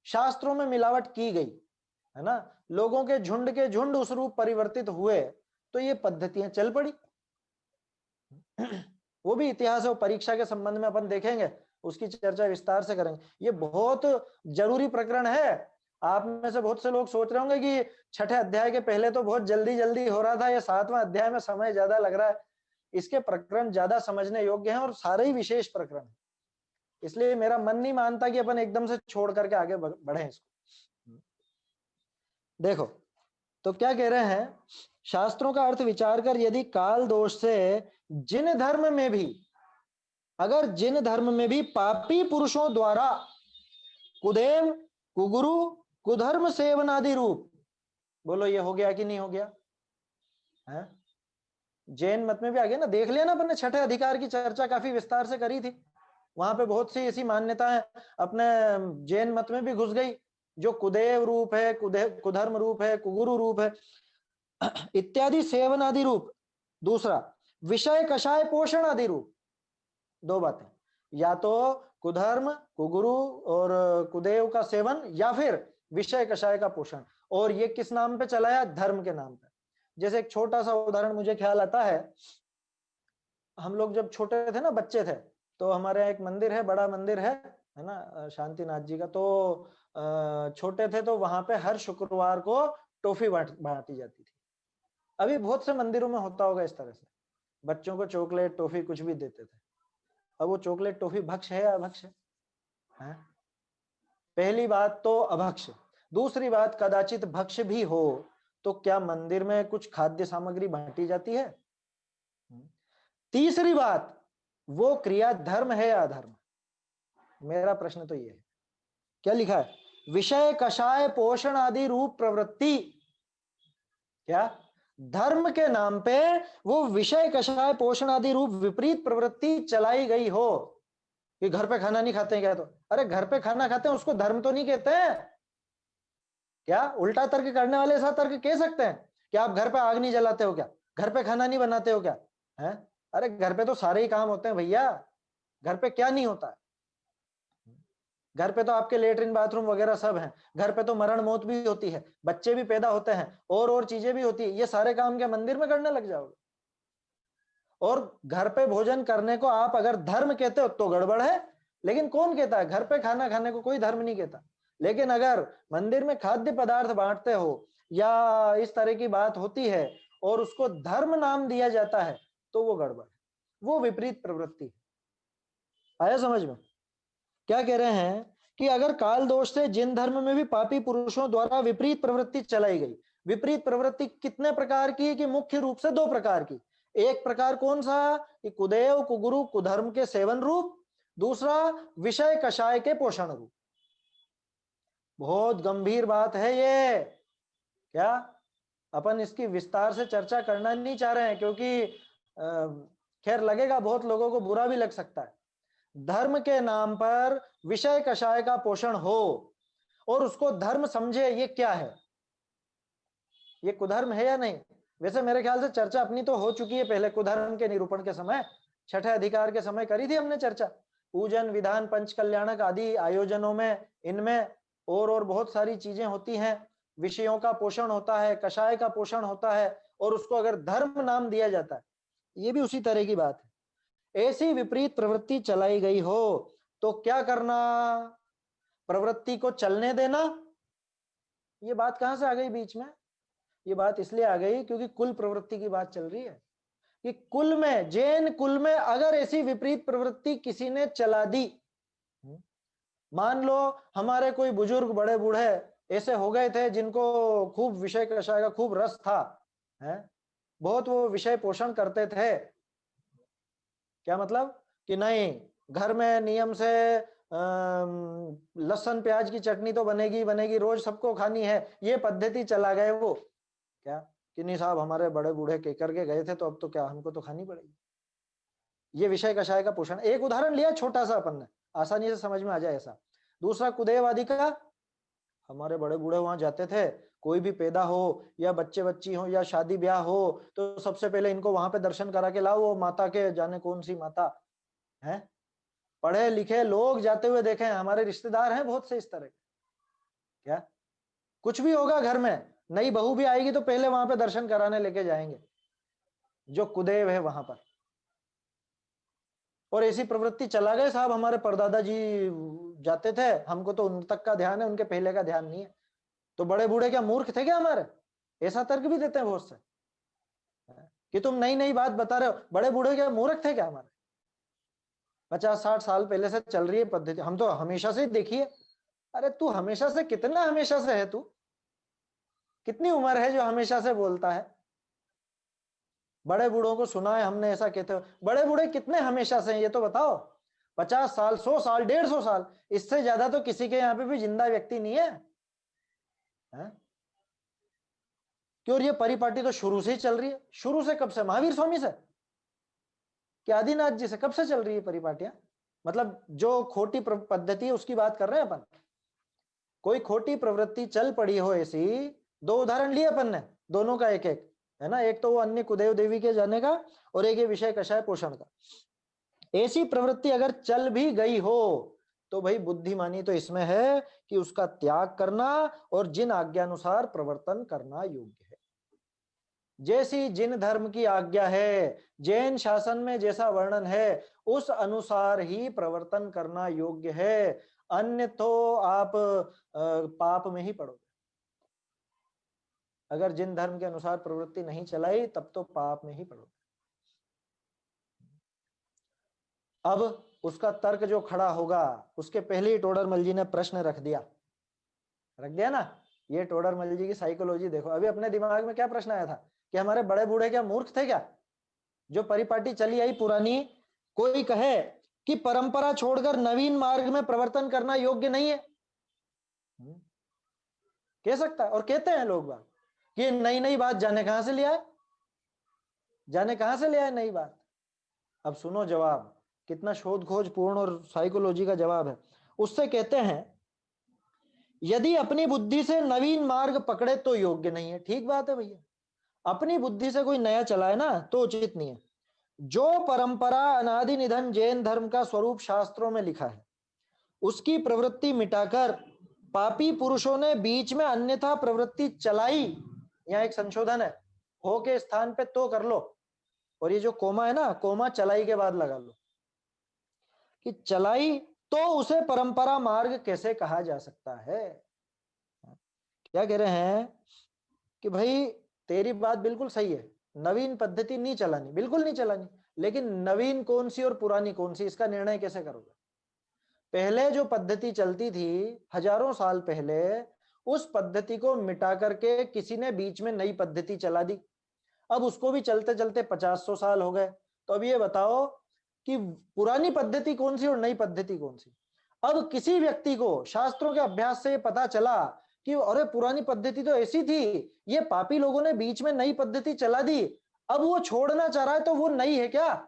शास्त्रों में मिलावट की गई, है ना। लोगों के झुंड उस रूप परिवर्तित हुए, तो ये पद्धतियां चल पड़ी। वो भी इतिहास और परीक्षा के संबंध में अपन देखेंगे, उसकी चर्चा विस्तार से करेंगे। ये बहुत जरूरी प्रकरण है। आप में से बहुत से लोग सोच रहे होंगे कि छठे अध्याय के पहले तो बहुत जल्दी जल्दी हो रहा था, ये 7वां अध्याय में समय ज्यादा लग रहा है। इसके प्रकरण ज्यादा समझने योग्य हैं और सारे ही विशेष प्रकरण हैं, इसलिए मेरा मन नहीं मानता कि अपन एकदम से छोड़ करके आगे बढ़े इसको। देखो तो क्या कह रहे हैं, शास्त्रों का अर्थ विचार कर यदि काल दोष से जिन धर्म में भी, अगर जिन धर्म में भी पापी पुरुषों द्वारा कुदेव, कुगुरु, कुधर्म सेवन आदि रूप, बोलो ये हो गया कि नहीं हो गया है? जैन मत में भी आ गया ना, देख लिया ना अपन ने, छठे अधिकार की चर्चा काफी विस्तार से करी थी। वहां पे बहुत सी ऐसी मान्यताएं अपने जैन मत में भी घुस गई, जो कुदेव रूप है, कुधर्म रूप है, कुगुरु रूप है इत्यादि सेवन आदि रूप। दूसरा विषय कषाय पोषण आदि रूप। दो बातें, या तो कुधर्म कुगुरु और कुदेव का सेवन, या फिर विषय कषाय का पोषण। और ये किस नाम पे चलाया? धर्म के नाम पे। जैसे एक छोटा सा उदाहरण मुझे ख्याल आता है, हम लोग जब छोटे थे ना, बच्चे थे, तो हमारे यहाँ एक मंदिर है, बड़ा मंदिर है ना, शांतिनाथ जी का। तो छोटे थे तो वहां पे हर शुक्रवार को टॉफी बांटी जाती थी। अभी बहुत से मंदिरों में होता होगा इस तरह से, बच्चों को चॉकलेट टॉफी कुछ भी देते थे। अब वो चॉकलेट टॉफी भक्ष है या अभक्ष है? पहली बात तो अभक्ष। दूसरी बात, कदाचित भक्ष भी हो तो क्या मंदिर में कुछ खाद्य सामग्री बांटी जाती है? तीसरी बात, वो क्रिया धर्म है या अधर्म? मेरा प्रश्न तो ये है। क्या लिखा है? विषय कषाय पोषण आदि रूप प्रवृत्ति, क्या धर्म के नाम पे वो विषय कषाय पोषण आदि रूप विपरीत प्रवृत्ति चलाई गई हो कि घर पे खाना नहीं खाते हैं क्या? तो अरे घर पे खाना खाते हैं, उसको धर्म तो नहीं कहते हैं क्या? उल्टा तर्क करने वाले ऐसा तर्क कह सकते हैं कि आप घर पे आग नहीं जलाते हो क्या, घर पे खाना नहीं बनाते हो क्या है? अरे घर पे तो सारे ही काम होते हैं भैया, घर पे क्या नहीं होता है? घर पे तो आपके लेटरिन बाथरूम वगैरह सब हैं, घर पे तो मरण मौत भी होती है, बच्चे भी पैदा होते हैं, और चीजें भी होती है। ये सारे काम क्या मंदिर में करने लग जाओगे? और घर पे भोजन करने को आप अगर धर्म कहते हो तो गड़बड़ है, लेकिन कौन कहता है घर पे खाना खाने को? कोई धर्म नहीं कहता। लेकिन अगर मंदिर में खाद्य पदार्थ बांटते हो या इस तरह की बात होती है और उसको धर्म नाम दिया जाता है, तो वो गड़बड़ है, वो विपरीत प्रवृत्ति है। आया समझ में? क्या कह रहे हैं कि अगर काल दोष से जिन धर्म में भी पापी पुरुषों द्वारा विपरीत प्रवृत्ति चलाई गई। विपरीत प्रवृत्ति कितने प्रकार की? कि मुख्य रूप से दो प्रकार की। एक प्रकार कौन सा? कि कुदेव कुगुरु कुधर्म के सेवन रूप, दूसरा विषय कषाय के पोषण रूप। बहुत गंभीर बात है ये। क्या अपन इसकी विस्तार से चर्चा करना नहीं चाह रहे हैं, क्योंकि खैर लगेगा बहुत लोगों को, बुरा भी लग सकता है। धर्म के नाम पर विषय कषाय का पोषण हो और उसको धर्म समझे, ये क्या है? ये कुधर्म है या नहीं? वैसे मेरे ख्याल से चर्चा अपनी तो हो चुकी है पहले, कुधर्म के निरूपण के समय, छठे अधिकार के समय करी थी हमने चर्चा। पूजन विधान पंच कल्याणक आदि आयोजनों में, इनमें और बहुत सारी चीजें होती हैं। विषयों का पोषण होता है, कषाय का पोषण होता है, और उसको अगर धर्म नाम दिया जाता है, ये भी उसी तरह की बात है। ऐसी विपरीत प्रवृत्ति चलाई गई हो तो क्या करना? प्रवृत्ति को चलने देना। ये बात कहां से आ गई बीच में? ये बात इसलिए आ गई क्योंकि कुल प्रवृत्ति की बात चल रही है कि कुल में, जैन कुल में अगर ऐसी विपरीत प्रवृत्ति किसी ने चला दी, मान लो हमारे कोई बुजुर्ग बड़े बूढ़े ऐसे हो गए थे जिनको खूब विषय कषाय का खूब रस था, है बहुत वो विषय पोषण करते थे। क्या मतलब? कि नहीं, घर में नियम से लहसुन प्याज की चटनी तो बनेगी बनेगी, रोज सबको खानी है, ये पद्धति चला गए वो क्या कि नहीं साहब हमारे बड़े बूढ़े के करके गए थे तो अब तो क्या हमको तो खानी पड़ेगी। ये विषय कषाय का पोषण, एक उदाहरण लिया छोटा सा अपन ने, आसानी से समझ में आ जाए ऐसा। दूसरा कुदेवादी का, हमारे बड़े बूढ़े वहां जाते थे, कोई भी पैदा हो या बच्चे बच्ची हो या शादी ब्याह हो तो सबसे पहले इनको वहां पे दर्शन करा के लाओ, वो माता के जाने कौन सी माता है, पढ़े लिखे लोग जाते हुए देखे हैं, हमारे रिश्तेदार हैं बहुत से इस तरह के। क्या कुछ भी होगा घर में, नई बहू भी आएगी तो पहले वहां पे दर्शन कराने लेके जाएंगे, जो कुदेव है वहां पर। और ऐसी प्रवृत्ति चला गए साहब, हमारे परदादा जी जाते थे, हमको तो उन तक का ध्यान है, उनके पहले का ध्यान नहीं है। तो बड़े बूढ़े क्या मूर्ख थे क्या हमारे? ऐसा तर्क भी देते हैं बहुत से कि तुम नई नई बात बता रहे हो, बड़े बूढ़े क्या मूर्ख थे क्या हमारे? 50-60 साल पहले से चल रही है पद्धति, हम तो हमेशा से ही देखिए। अरे तू हमेशा से कितना हमेशा से है, तू कितनी उम्र है जो हमेशा से बोलता है? बड़े बूढ़ों को सुना है हमने ऐसा कहते हो, बड़े बूढ़े कितने हमेशा से हैं ये तो बताओ? 50 साल, 100 साल, 150 साल, इससे ज्यादा तो किसी के यहाँ पे भी जिंदा व्यक्ति नहीं है, क्यों? ये परिपाटी तो शुरू से ही चल रही है। शुरू से कब से? महावीर स्वामी से कि आदिनाथ जी से? कब से चल रही है परिपाटियां? मतलब जो खोटी पद्धति है उसकी बात कर रहे हैं अपन। कोई खोटी प्रवृत्ति चल पड़ी हो ऐसी, दो उदाहरण लिए अपन ने, दोनों का एक एक है ना, एक तो वो अन्य कुदेव देवी के जाने का और एक ये विषय कषाय पोषण का। ऐसी प्रवृत्ति अगर चल भी गई हो तो भाई बुद्धिमानी तो इसमें है कि उसका त्याग करना और जिन आज्ञानुसार प्रवर्तन करना योग्य है। जैसी जिन धर्म की आज्ञा है, जैन शासन में जैसा वर्णन है, उस अनुसार ही प्रवर्तन करना योग्य है, अन्य तो आप पाप में ही पड़ोगे। अगर जिन धर्म के अनुसार प्रवृत्ति नहीं चलाई तब तो पाप में ही पड़ोगे। अब उसका तर्क जो खड़ा होगा, उसके पहले ही टोडरमल जी ने प्रश्न रख दिया ना। ये टोडरमल जी की साइकोलॉजी देखो। अभी अपने दिमाग में क्या प्रश्न आया था कि हमारे बड़े बूढ़े क्या मूर्ख थे क्या? जो परिपाटी चली आई पुरानी, कोई कहे कि परंपरा छोड़कर नवीन मार्ग में प्रवर्तन करना योग्य नहीं है, कह सकता है। और कहते हैं लोग बात कि नई नई बात जाने कहां से लिया है, जाने कहां से लिया है नई बात। अब सुनो जवाब, कितना शोध खोज पूर्ण और साइकोलॉजी का जवाब है। उससे कहते हैं यदि अपनी बुद्धि से नवीन मार्ग पकड़े तो योग्य नहीं है। ठीक बात है भैया, अपनी बुद्धि से कोई नया चलाए ना तो उचित नहीं है। जो परंपरा अनादि निधन जैन धर्म का स्वरूप शास्त्रों में लिखा है, उसकी प्रवृत्ति मिटाकर पापी पुरुषों ने बीच में अन्यथा प्रवृत्ति चलाई, यहाँ एक संशोधन है, हो के स्थान पे तो कर लो, और ये जो कोमा है ना, कोमा चलाई के बाद लगा लो कि चलाई, तो उसे परंपरा मार्ग कैसे कहा जा सकता है। क्या कह रहे हैं कि भाई तेरी बात बिल्कुल सही है, नवीन पद्धति नहीं चलानी, बिल्कुल नहीं चलानी, लेकिन नवीन कौन सी और पुरानी कौन सी, इसका निर्णय कैसे करोगे? पहले जो पद्धति चलती थी हजारों साल पहले, उस पद्धति को मिटा करके किसी ने बीच में नई पद्धति चला दी। अब उसको भी चलते चलते 50-100 साल हो गए। तो अब ये बताओ कि पुरानी पद्धति कौन सी और नई पद्धति कौन सी? अब किसी व्यक्ति को शास्त्रों के अभ्यास से पता चला कि अरे पुरानी पद्धति तो ऐसी थी, ये पापी लोगों ने बीच में नई पद्धति चला दी, अब वो छोड़ना चाह रहा है, तो वो नई है क्या?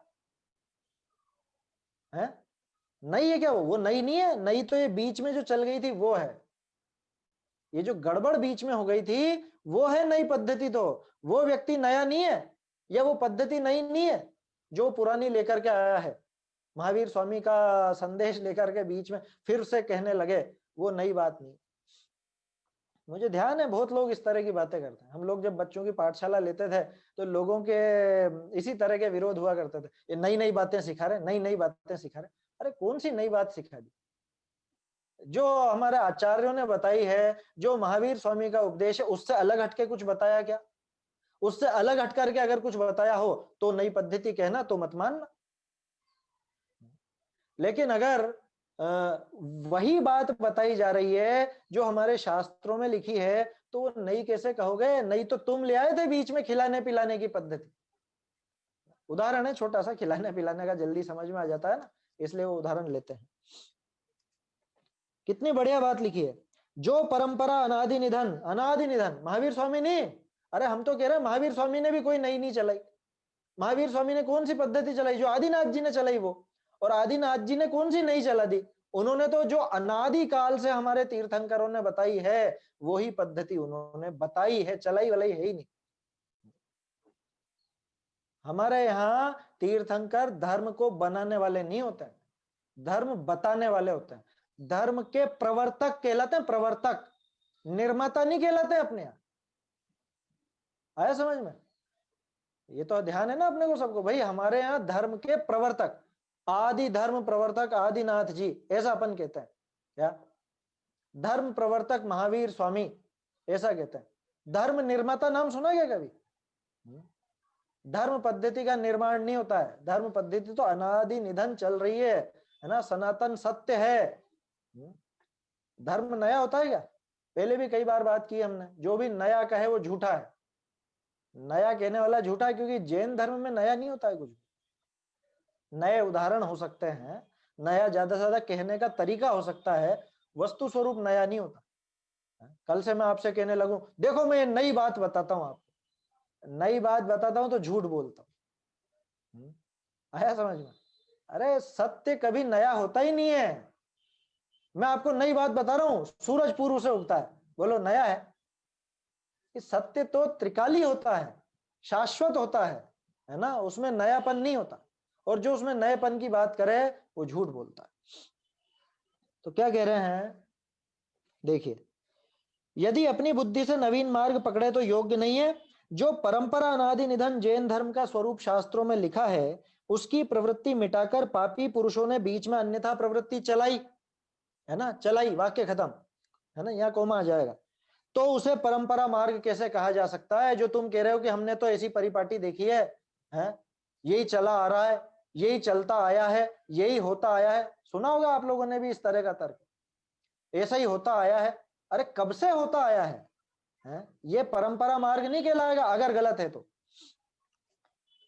है नई है क्या? वो नई नहीं है। नई तो ये बीच में जो चल गई थी वो है, ये जो गड़बड़ बीच में हो गई थी वो है नई पद्धति। तो वो व्यक्ति नया नहीं है या वो पद्धति नई नहीं है जो पुरानी लेकर के आया है, महावीर स्वामी का संदेश लेकर के बीच में फिर से कहने लगे, वो नई बात नहीं। मुझे ध्यान है बहुत लोग इस तरह की बातें करते हैं। हम लोग जब बच्चों की पाठशाला लेते थे तो लोगों के इसी तरह के विरोध हुआ करते थे, ये नई नई बातें सिखा रहे, नई नई बातें सिखा रहे। अरे कौन सी नई बात सिखा दी? जो हमारे आचार्यों ने बताई है, जो महावीर स्वामी का उपदेश है, उससे अलग हटके कुछ बताया क्या? उससे अलग हट करके अगर कुछ बताया हो तो नई पद्धति कहना, तो मत मानना। लेकिन अगर वही बात बताई जा रही है जो हमारे शास्त्रों में लिखी है, तो वो नई कैसे कहोगे? नई तो तुम ले आए थे बीच में खिलाने पिलाने की पद्धति। उदाहरण है छोटा सा, खिलाने पिलाने का जल्दी समझ में आ जाता है ना, इसलिए वो उदाहरण लेते हैं। कितनी बढ़िया बात लिखी है, जो परंपरा अनादि निधन, अनादि निधन महावीर स्वामी ने, अरे हम तो कह रहे हैं महावीर स्वामी ने भी कोई नई नहीं चलाई। महावीर स्वामी ने कौन सी पद्धति चलाई? जो आदिनाथ जी ने चलाई वो। और आदिनाथ जी ने कौन सी नई चला दी? उन्होंने तो जो अनादि काल से हमारे तीर्थंकरों ने बताई है वही पद्धति उन्होंने बताई है, चलाई वलाई है ही नहीं। हमारे यहाँ तीर्थंकर धर्म को बनाने वाले नहीं होते हैं, धर्म बताने वाले होते हैं। धर्म के प्रवर्तक कहलाते हैं, प्रवर्तक, निर्माता नहीं कहलाते अपने यहाँ। आया समझ में? ये तो ध्यान है ना अपने को सबको, भाई हमारे यहाँ धर्म के प्रवर्तक, आदि धर्म प्रवर्तक आदिनाथ जी, ऐसा अपन कहते हैं क्या? धर्म प्रवर्तक महावीर स्वामी, ऐसा कहते हैं। धर्म निर्माता नाम सुना क्या कभी? धर्म पद्धति का निर्माण नहीं होता है, धर्म पद्धति तो अनादि निधन चल रही है ना, सनातन सत्य है। धर्म नया होता है क्या? पहले भी कई बार बात की हमने, जो भी नया कहे वो झूठा है। नया कहने वाला झूठा है, क्योंकि जैन धर्म में नया नहीं होता है कुछ। नए उदाहरण हो सकते हैं, नया ज्यादा से ज्यादा कहने का तरीका हो सकता है, वस्तु स्वरूप नया नहीं होता। कल से मैं आपसे कहने लगूं देखो मैं नई बात बताता हूं आपको, नई बात बताता हूं तो झूठ बोलता हूं। आया समझ में? अरे सत्य कभी नया होता ही नहीं है। मैं आपको नई बात बता रहा हूं, सूरज पूर्व से उगता है, बोलो नया है? सत्य तो त्रिकाली होता है, शाश्वत होता है ना, उसमें नयापन नहीं होता। और जो उसमें नएपन की बात करे वो झूठ बोलता है। तो क्या कह रहे हैं, देखिए, यदि अपनी बुद्धि से नवीन मार्ग पकड़े तो योग्य नहीं है। जो परंपरा अनादि निधन जैन धर्म का स्वरूप शास्त्रों में लिखा है, उसकी प्रवृत्ति मिटाकर पापी पुरुषों ने बीच में अन्यथा प्रवृत्ति चलाई, है ना, चलाई, वाक्य खत्म, है ना, यहाँ कोमा आ जाएगा। तो उसे परंपरा मार्ग कैसे कहा जा सकता है? जो तुम कह रहे हो कि हमने तो ऐसी परिपाटी देखी है, यही चला आ रहा है, यही चलता आया है, यही होता आया है। सुना होगा आप लोगों ने भी इस तरह का तर्क, ऐसा ही होता आया है। अरे कब से होता आया है? ये परंपरा मार्ग नहीं कहलाएगा अगर गलत है तो।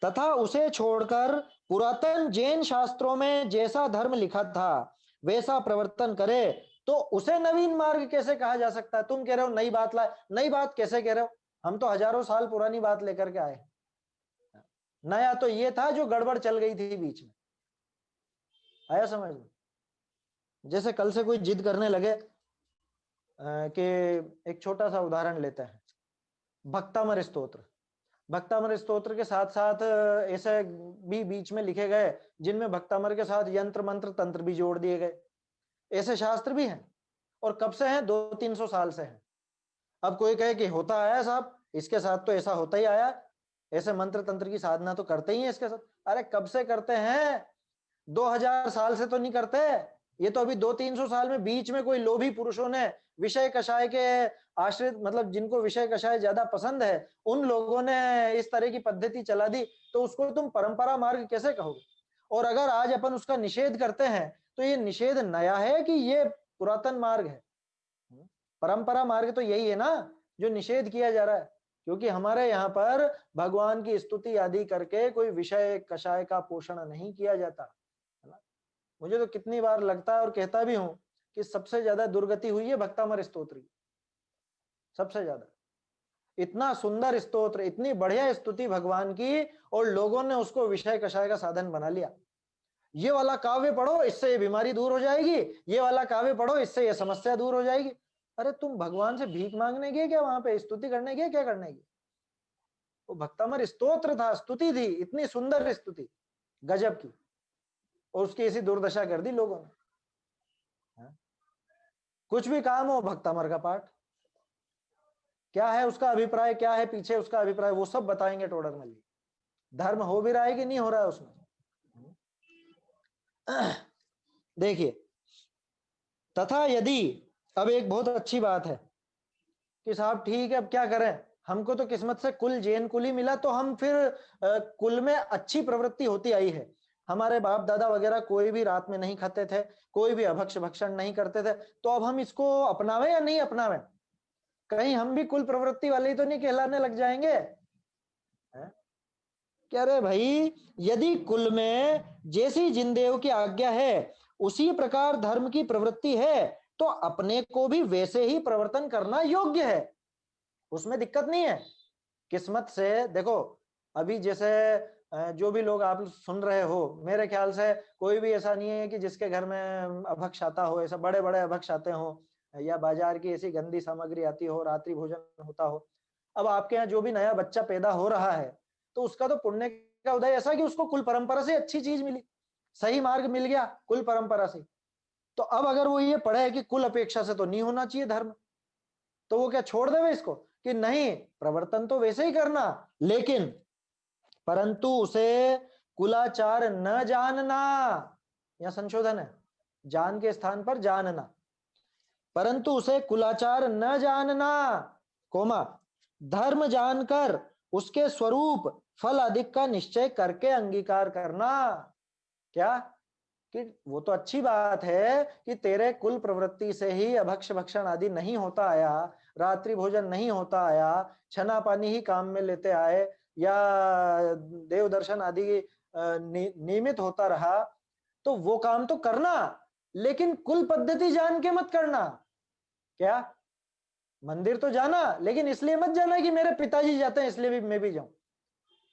तथा उसे छोड़कर पुरातन जैन शास्त्रों में जैसा धर्म लिखा था वैसा प्रवर्तन करे तो उसे नवीन मार्ग कैसे कहा जा सकता है? तुम कह रहे हो नई बात लाए, नई बात कैसे कह रहे हो? हम तो हजारों साल पुरानी बात लेकर के आए। नया तो ये था जो गड़बड़ चल गई थी बीच में। आया समझ में? जैसे कल से कोई जिद करने लगे कि एक छोटा सा उदाहरण लेते हैं, भक्तामर स्तोत्र। भक्तामर स्तोत्र के साथ साथ ऐसे भी बीच में लिखे गए जिनमें भक्तामर के साथ यंत्र मंत्र तंत्र भी जोड़ दिए गए। ऐसे शास्त्र भी हैं, और कब से हैं? 200-300 साल से हैं। अब कोई कहे कि होता आया साहब, इसके साथ तो ऐसा होता ही आया, ऐसे मंत्र तंत्र की साधना तो करते ही हैं इसके साथ। अरे कब से करते हैं? 2000 साल से तो नहीं करते, ये तो अभी 200-300 साल में बीच में कोई लोभी पुरुषों ने, विषय कषाय के आश्रित, मतलब जिनको विषय कषाय ज्यादा पसंद है, उन लोगों ने इस तरह की पद्धति चला दी, तो उसको तुम परंपरा मार्ग कैसे कहोगे? और अगर आज अपन उसका निषेध करते हैं तो ये निषेध नया है कि ये पुरातन मार्ग है? परंपरा मार्ग तो यही है ना जो निषेध किया जा रहा है, क्योंकि हमारे यहाँ पर भगवान की स्तुति आदि करके कोई विषय कषाय का पोषण नहीं किया जाता, है ना। मुझे तो कितनी बार लगता है और कहता भी हूं कि सबसे ज्यादा दुर्गति हुई है भक्तामर स्तोत्र की, सबसे ज्यादा। इतना सुंदर स्तोत्र, इतनी बढ़िया स्तुति भगवान की, और लोगों ने उसको विषय कषाय का साधन बना लिया। ये वाला काव्य पढ़ो इससे ये बीमारी दूर हो जाएगी, ये वाला काव्य पढ़ो इससे ये समस्या दूर हो जाएगी। अरे तुम भगवान से भीख मांगने गए क्या? वहां पे स्तुति करने गए क्या? करने गए? वो भक्तामर स्तोत्र था, स्तुति थी, इतनी सुंदर स्तुति, गजब की, और उसकी ऐसी दुर्दशा कर दी लोगों ने। कुछ भी काम हो भक्तामर का पाठ, क्या है उसका अभिप्राय, क्या है पीछे उसका अभिप्राय, वो सब बताएंगे टोडर मल्ली। धर्म हो भी रहा है कि नहीं हो रहा है उसमें। देखिए, तथा यदि, अब एक बहुत अच्छी बात है कि साहब ठीक है अब क्या करें, हमको तो किस्मत से कुल जैन कुल ही मिला, तो हम फिर कुल में अच्छी प्रवृत्ति होती आई है। हमारे बाप दादा वगैरह कोई भी रात में नहीं खाते थे, कोई भी अभक्ष भक्षण नहीं करते थे, तो अब हम इसको अपनावें या नहीं अपनावें? कहीं हम भी कुल प्रवृत्ति वाले ही तो नहीं कहलाने लग जाएंगे? कह रहे भाई यदि कुल में जैसी जिनदेव की आज्ञा है उसी प्रकार धर्म की प्रवृत्ति है तो अपने को भी वैसे ही प्रवर्तन करना योग्य है, उसमें दिक्कत नहीं है। किस्मत से देखो, अभी जैसे जो भी लोग आप सुन रहे हो, मेरे ख्याल से कोई भी ऐसा नहीं है कि जिसके घर में अभक्ष आता हो, ऐसा बड़े बड़े अभक्ष आते हो या बाजार की ऐसी गंदी सामग्री आती हो, रात्रि भोजन होता हो। अब आपके यहाँ जो भी नया बच्चा पैदा हो रहा है तो उसका तो पुण्य का उदय ऐसा कि उसको कुल परंपरा से अच्छी चीज मिली, सही मार्ग मिल गया कुल परंपरा से। तो अब अगर वो ये पढ़े कि कुल अपेक्षा से तो नहीं होना चाहिए धर्म, तो वो क्या छोड़ देवे इसको कि नहीं प्रवर्तन तो वैसे ही करना, लेकिन परंतु उसे कुलाचार न जानना, या संशोधन है, जान के स्थान पर जानना, परंतु उसे कुलाचार न जानना, कोमा धर्म जानकर उसके स्वरूप फल अधिक का निश्चय करके अंगीकार करना। क्या कि वो तो अच्छी बात है कि तेरे कुल प्रवृत्ति से ही अभक्ष भक्षण आदि नहीं होता आया, रात्रि भोजन नहीं होता आया, छना पानी ही काम में लेते आए, या देव दर्शन आदि नियमित होता रहा, तो वो काम तो करना, लेकिन कुल पद्धति जान के मत करना। क्या मंदिर तो जाना, लेकिन इसलिए मत जाना कि मेरे पिताजी जाते हैं इसलिए भी मैं भी जाऊं।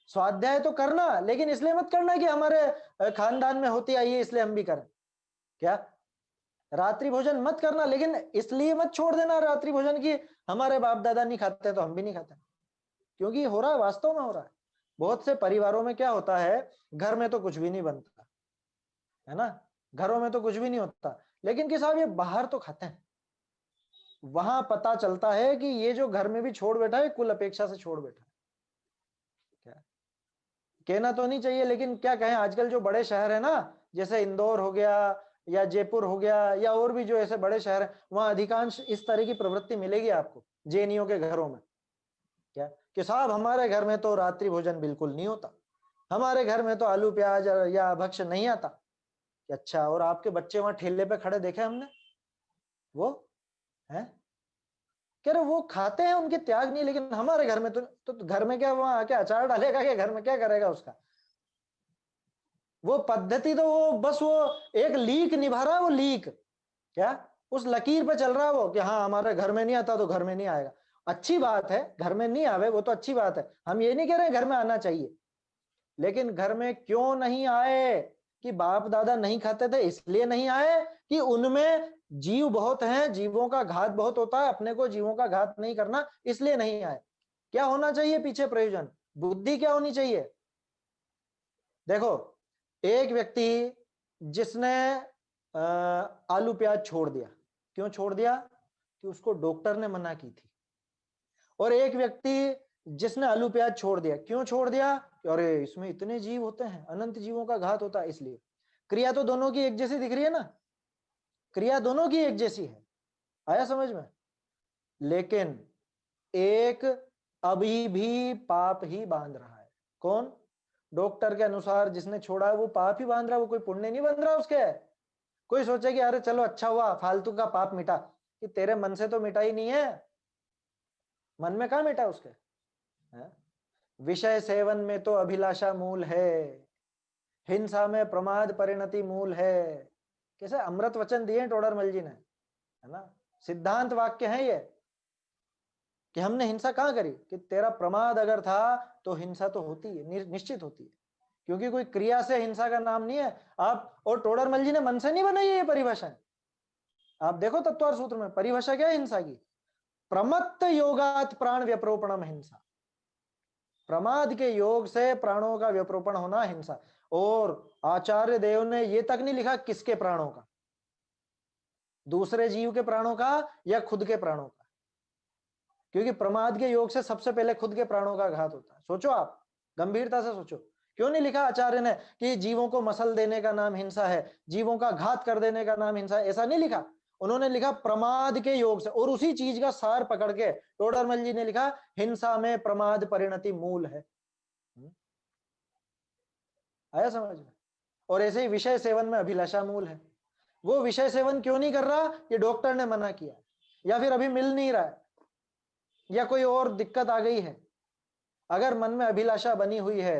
स्वाध्याय तो करना, लेकिन इसलिए मत करना कि हमारे खानदान में होती आई है इसलिए हम भी करें। क्या रात्रि भोजन मत करना, लेकिन इसलिए मत छोड़ देना रात्रि भोजन की हमारे बाप दादा नहीं खाते तो हम भी नहीं खाते, क्योंकि हो रहा है, वास्तव में हो रहा है। बहुत से परिवारों में क्या होता है, घर में तो कुछ भी नहीं बनता है ना, घरों में तो कुछ भी नहीं होता, लेकिन कि साहब ये बाहर तो खाते हैं, वहां पता चलता है कि ये जो घर में भी छोड़ बैठा है कुल अपेक्षा से छोड़ बैठा है। क्या कहना तो नहीं चाहिए, लेकिन क्या कहें, आजकल जो बड़े शहर है ना, जैसे इंदौर हो गया या जयपुर हो गया या और भी जो ऐसे बड़े शहर है, वहां अधिकांश इस तरह की प्रवृत्ति मिलेगी आपको जैनियों के घरों में। क्या कि साहब हमारे घर में तो रात्रि भोजन बिल्कुल नहीं होता, हमारे घर में तो आलू प्याज या भक्ष्य नहीं आता। अच्छा, और आपके बच्चे वहां ठेले पे खड़े देखे हमने, वो है कह रहे वो खाते हैं, उनके त्याग नहीं, लेकिन हमारे घर में तो घर में क्या वहां आके अचार डालेगा, क्या घर में क्या करेगा उसका, वो पद्धति तो वो बस वो एक लीक निभा रहा है, वो लीक क्या उस लकीर पे चल रहा है वो कि हाँ हमारे घर में नहीं आता तो घर में नहीं आएगा। अच्छी बात है घर में नहीं आवे, वो तो अच्छी बात है, हम ये नहीं कह रहे घर में आना चाहिए, लेकिन घर में क्यों नहीं आए, कि बाप दादा नहीं खाते थे इसलिए नहीं आए, कि उनमें जीव बहुत हैं, जीवों का घात बहुत होता है, अपने को जीवों का घात नहीं करना इसलिए नहीं आए। क्या होना चाहिए पीछे प्रयोजन, बुद्धि क्या होनी चाहिए। देखो एक व्यक्ति जिसने आलू प्याज छोड़ दिया, क्यों छोड़ दिया, कि उसको डॉक्टर ने मना की थी, और एक व्यक्ति जिसने आलू प्याज छोड़ दिया, क्यों छोड़ दिया, अरे इसमें इतने जीव होते हैं, अनंत जीवों का घात होता है इसलिए। क्रिया तो दोनों की एक जैसी दिख रही है ना, क्रिया दोनों की एक जैसी है, आया समझ में, लेकिन एक अभी भी पाप ही बांध रहा है। कौन, डॉक्टर के अनुसार जिसने छोड़ा है वो पाप ही बांध रहा है, वो कोई पुण्य नहीं बन रहा उसके। कोई सोचे कि अरे चलो अच्छा हुआ फालतू का पाप मिटा, कि तेरे मन से तो मिटा ही नहीं है, मन में कहां मिटा उसके है? विषय सेवन में तो अभिलाषा मूल है, हिंसा में प्रमाद परिणति मूल है। कैसे अमृत वचन दिए टोडरमल जी ने, है ना, सिद्धांत वाक्य है ये, कि हमने हिंसा कहां करी, कि तेरा प्रमाद अगर था तो हिंसा तो होती है, निश्चित होती है, क्योंकि कोई क्रिया से हिंसा का नाम नहीं है। आप और टोडरमल जी ने मन से नहीं बनाई है ये परिभाषा, आप देखो तत्वार सूत्र में परिभाषा क्या है हिंसा की, प्रमत्त योगात प्राण व्यप्रोपणम हिंसा, प्रमाद के योग से प्राणों का व्यप्रोपण होना हिंसा। और आचार्य देव ने ये तक नहीं लिखा किसके प्राणों का, दूसरे जीव के प्राणों का या खुद के प्राणों का, क्योंकि प्रमाद के योग से सबसे पहले खुद के प्राणों का घात होता है। सोचो आप, गंभीरता से सोचो, क्यों नहीं लिखा आचार्य ने कि जीवों को मसल देने का नाम हिंसा है, जीवों का घात कर देने का नाम हिंसा है, ऐसा नहीं लिखा। उन्होंने लिखा प्रमाद के योग से, और उसी चीज का सार पकड़ के टोडरमल जी ने लिखा हिंसा में प्रमाद परिणति मूल है। आया समझ में। और ऐसे ही विषय सेवन में अभिलाषा मूल है। वो विषय सेवन क्यों नहीं कर रहा, ये डॉक्टर ने मना किया, या फिर अभी मिल नहीं रहा है, या कोई और दिक्कत आ गई है। अगर मन में अभिलाषा बनी हुई है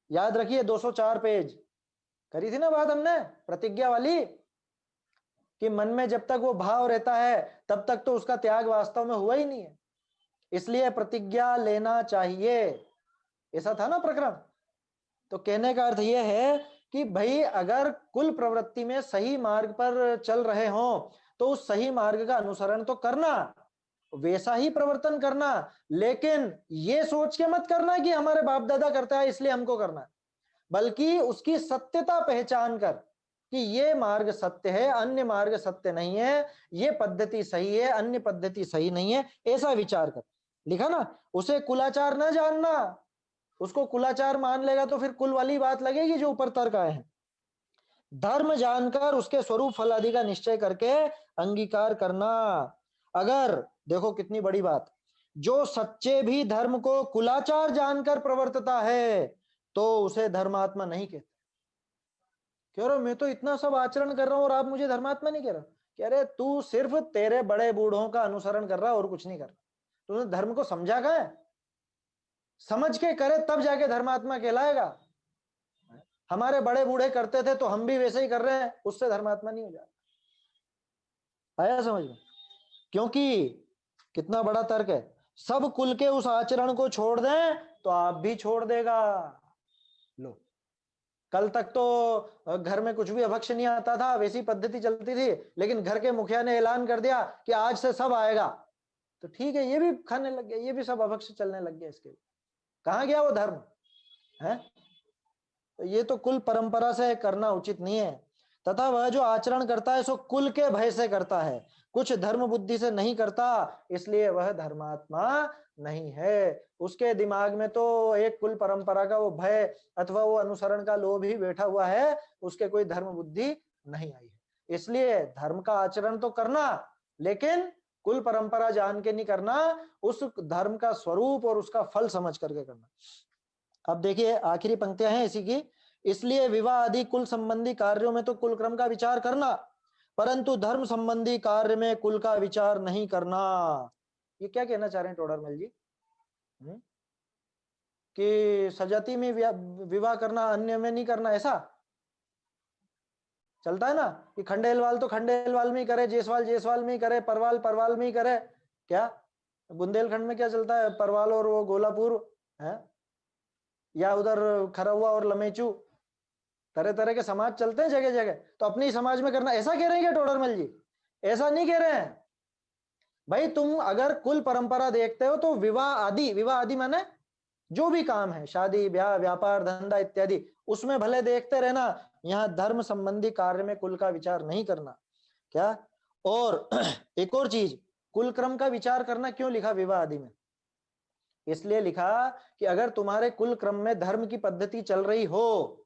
याद रखिए 204 पेज करी थी ना बात हमने प्रतिज्ञा वाली, कि मन में जब तक वो भाव रहता है तब तक तो उसका त्याग वास्तव में हुआ ही नहीं है, इसलिए प्रतिज्ञा लेना चाहिए, ऐसा था ना प्रकरण। तो कहने का अर्थ यह है कि भाई अगर कुल प्रवृत्ति में सही मार्ग पर चल रहे हो तो उस सही मार्ग का अनुसरण तो करना, वैसा ही प्रवर्तन करना, लेकिन ये सोच के मत करना कि हमारे बाप दादा करता है इसलिए हमको करना है, बल्कि उसकी सत्यता पहचान कर कि ये मार्ग सत्य है, अन्य मार्ग सत्य नहीं है, ये पद्धति सही है, अन्य पद्धति सही नहीं है, ऐसा विचार कर। लिखा ना, उसे कुलाचार न जानना, उसको कुलाचार मान लेगा तो फिर कुल वाली बात लगेगी जो ऊपर तर्क आए हैं। धर्म जानकर उसके स्वरूप फल आदि का निश्चय करके अंगीकार करना। अगर देखो कितनी बड़ी बात, जो सच्चे भी धर्म को कुलाचार जानकर प्रवर्तता है तो उसे धर्मात्मा नहीं कहते। कह रहे मैं तो इतना सब आचरण कर रहा हूं और आप मुझे धर्मात्मा नहीं कह रहा। कह रहे तू सिर्फ तेरे बड़े बूढ़ों का अनुसरण कर रहा और कुछ नहीं कर रहा, तूने धर्म को समझा कहाँ है? समझ के करे तब जाके धर्मात्मा कहलाएगा। हमारे बड़े बूढ़े करते थे तो हम भी वैसे ही कर रहे हैं, उससे धर्मात्मा नहीं हो जाता। आया समझ में? क्योंकि कितना बड़ा तर्क है, सब कुल के उस आचरण को छोड़ दें तो आप भी छोड़ देगा। लो, कल तक तो घर में कुछ भी अभक्ष नहीं आता था, वैसी पद्धति चलती थी, लेकिन घर के मुखिया ने ऐलान कर दिया कि आज से सब आएगा, तो ठीक है ये भी खाने लग गया, ये भी सब अभक्ष चलने लग गया। इसके कहाँ गया वो धर्म है? तो ये तो कुल परंपरा से करना उचित नहीं है। तथा वह जो आचरण करता है सो कुल के भय से करता है, कुछ धर्म बुद्धि से नहीं करता, इसलिए वह धर्मात्मा नहीं है। उसके दिमाग में तो एक कुल परंपरा का वो भय अथवा वो अनुसरण का लोभ ही बैठा हुआ है, उसके कोई धर्म बुद्धि नहीं आई है। इसलिए धर्म का आचरण तो करना, लेकिन कुल परंपरा जान के नहीं करना, उस धर्म का स्वरूप और उसका फल समझ करके करना। अब देखिए आखिरी पंक्तियां हैं इसी की, इसलिए विवाह आदि कुल संबंधी कार्यों में तो कुल क्रम का विचार करना, परंतु धर्म संबंधी कार्य में कुल का विचार नहीं करना। ये क्या कहना चाह रहे हैं टोडरमल जी? कि सजाती में विवाह करना, अन्य में नहीं करना, ऐसा चलता है ना कि खंडेलवाल तो खंडेलवाल में ही करे, जेसवाल जेसवाल में ही करे, परवाल परवाल में ही करे। क्या बुंदेलखंड में क्या चलता है, परवाल और वो गोलापुर है, या उधर खरौवा और लमेचू, तरह तरह के समाज चलते हैं जगह जगह, तो अपनी समाज में करना, ऐसा कह रहे हैं क्या टोडरमल जी? ऐसा नहीं कह रहे हैं भाई। तुम अगर कुल परंपरा देखते हो तो विवाह आदि माने जो भी काम है, शादी ब्याह व्यापार धंधा इत्यादि, उसमें भले देखते रहना, यहाँ धर्म संबंधी कार्य में कुल का विचार नहीं करना। क्या? और एक और चीज, कुल क्रम का विचार करना क्यों लिखा विवाह आदि में? इसलिए लिखा कि अगर तुम्हारे कुल क्रम में धर्म की पद्धति चल रही हो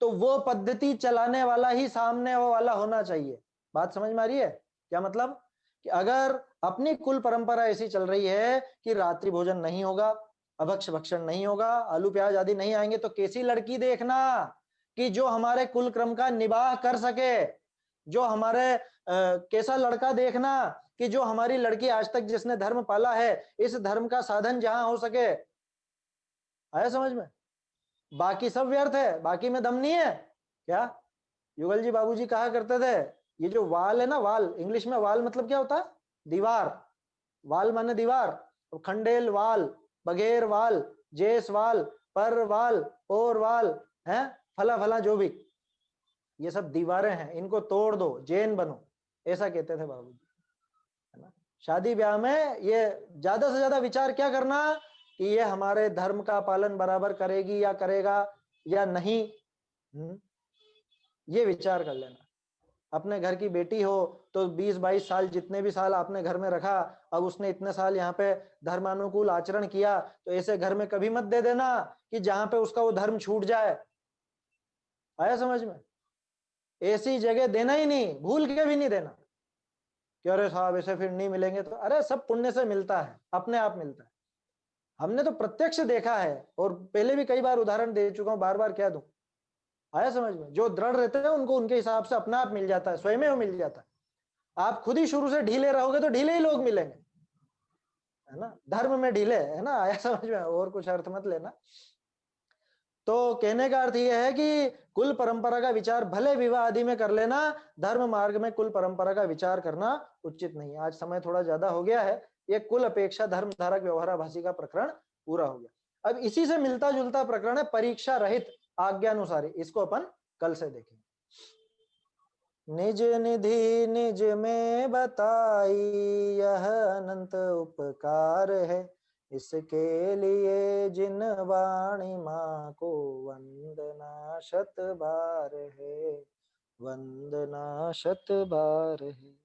तो वो पद्धति चलाने वाला ही सामने वो वाला होना चाहिए। बात समझ में आ रही है? क्या मतलब कि अगर अपनी कुल परंपरा ऐसी चल रही है कि रात्रि भोजन नहीं होगा, अभक्ष भक्षण नहीं होगा, आलू प्याज आदि नहीं आएंगे, तो कैसी लड़की देखना कि जो हमारे कुल क्रम का निबाह कर सके, जो हमारे कैसा लड़का देखना कि जो हमारी लड़की आज तक जिसने धर्म पाला है इस धर्म का साधन जहां हो सके। आया समझ में? बाकी सब व्यर्थ है, बाकी में दम नहीं है। क्या युगल जी बाबूजी कहा करते थे, ये जो वाल है ना, वाल इंग्लिश में वाल मतलब क्या होता है? दीवार। वाल माने दीवार, तो खंडेल वाल, बघेर वाल, जेस वाल, पर वाल, और वाल है, फला फला जो भी, ये सब दीवारें हैं, इनको तोड़ दो, जैन बनो, ऐसा कहते थे बाबूजी, है ना। शादी ब्याह में ये ज्यादा से ज्यादा विचार क्या करना कि ये हमारे धर्म का पालन बराबर करेगी या करेगा या नहीं, ये विचार कर लेना। अपने घर की बेटी हो तो 20-22 साल, जितने भी साल आपने घर में रखा, अब उसने इतने साल यहाँ पे धर्मानुकूल आचरण किया, तो ऐसे घर में कभी मत दे देना कि जहां पे उसका वो धर्म छूट जाए। आया समझ में? ऐसी जगह देना ही नहीं, भूल के भी नहीं देना कि अरे साहब ऐसे फिर नहीं मिलेंगे, तो अरे सब पुण्य से मिलता है, अपने आप मिलता है। हमने तो प्रत्यक्ष देखा है और पहले भी कई बार उदाहरण दे चुका हूं, बार बार क्या दूं। आया समझ में? जो दृढ़ रहते हैं उनको उनके हिसाब से अपना आप मिल जाता है, स्वयं में मिल जाता है। आप खुद ही शुरू से ढीले रहोगे तो ढीले ही लोग मिलेंगे, है ना। धर्म में ढीले, है ना। आया समझ में? और कुछ अर्थ मत लेना। तो कहने का अर्थ यह है कि कुल परंपरा का विचार भले विवाह आदि में कर लेना, धर्म मार्ग में कुल परंपरा का विचार करना उचित नहीं है। आज समय थोड़ा ज्यादा हो गया है, ये कुल अपेक्षा धर्म धारक व्यवहाराभासी का प्रकरण पूरा हो गया। अब इसी से मिलता जुलता प्रकरण है परीक्षा रहित आज्ञानुसारी, इसको अपन कल से देखेंगे। निज निधि निज में बताई यह अनंत उपकार है, इसके लिए जिन वाणी माँ को वंदना शत बार है, वंदना शत बार है।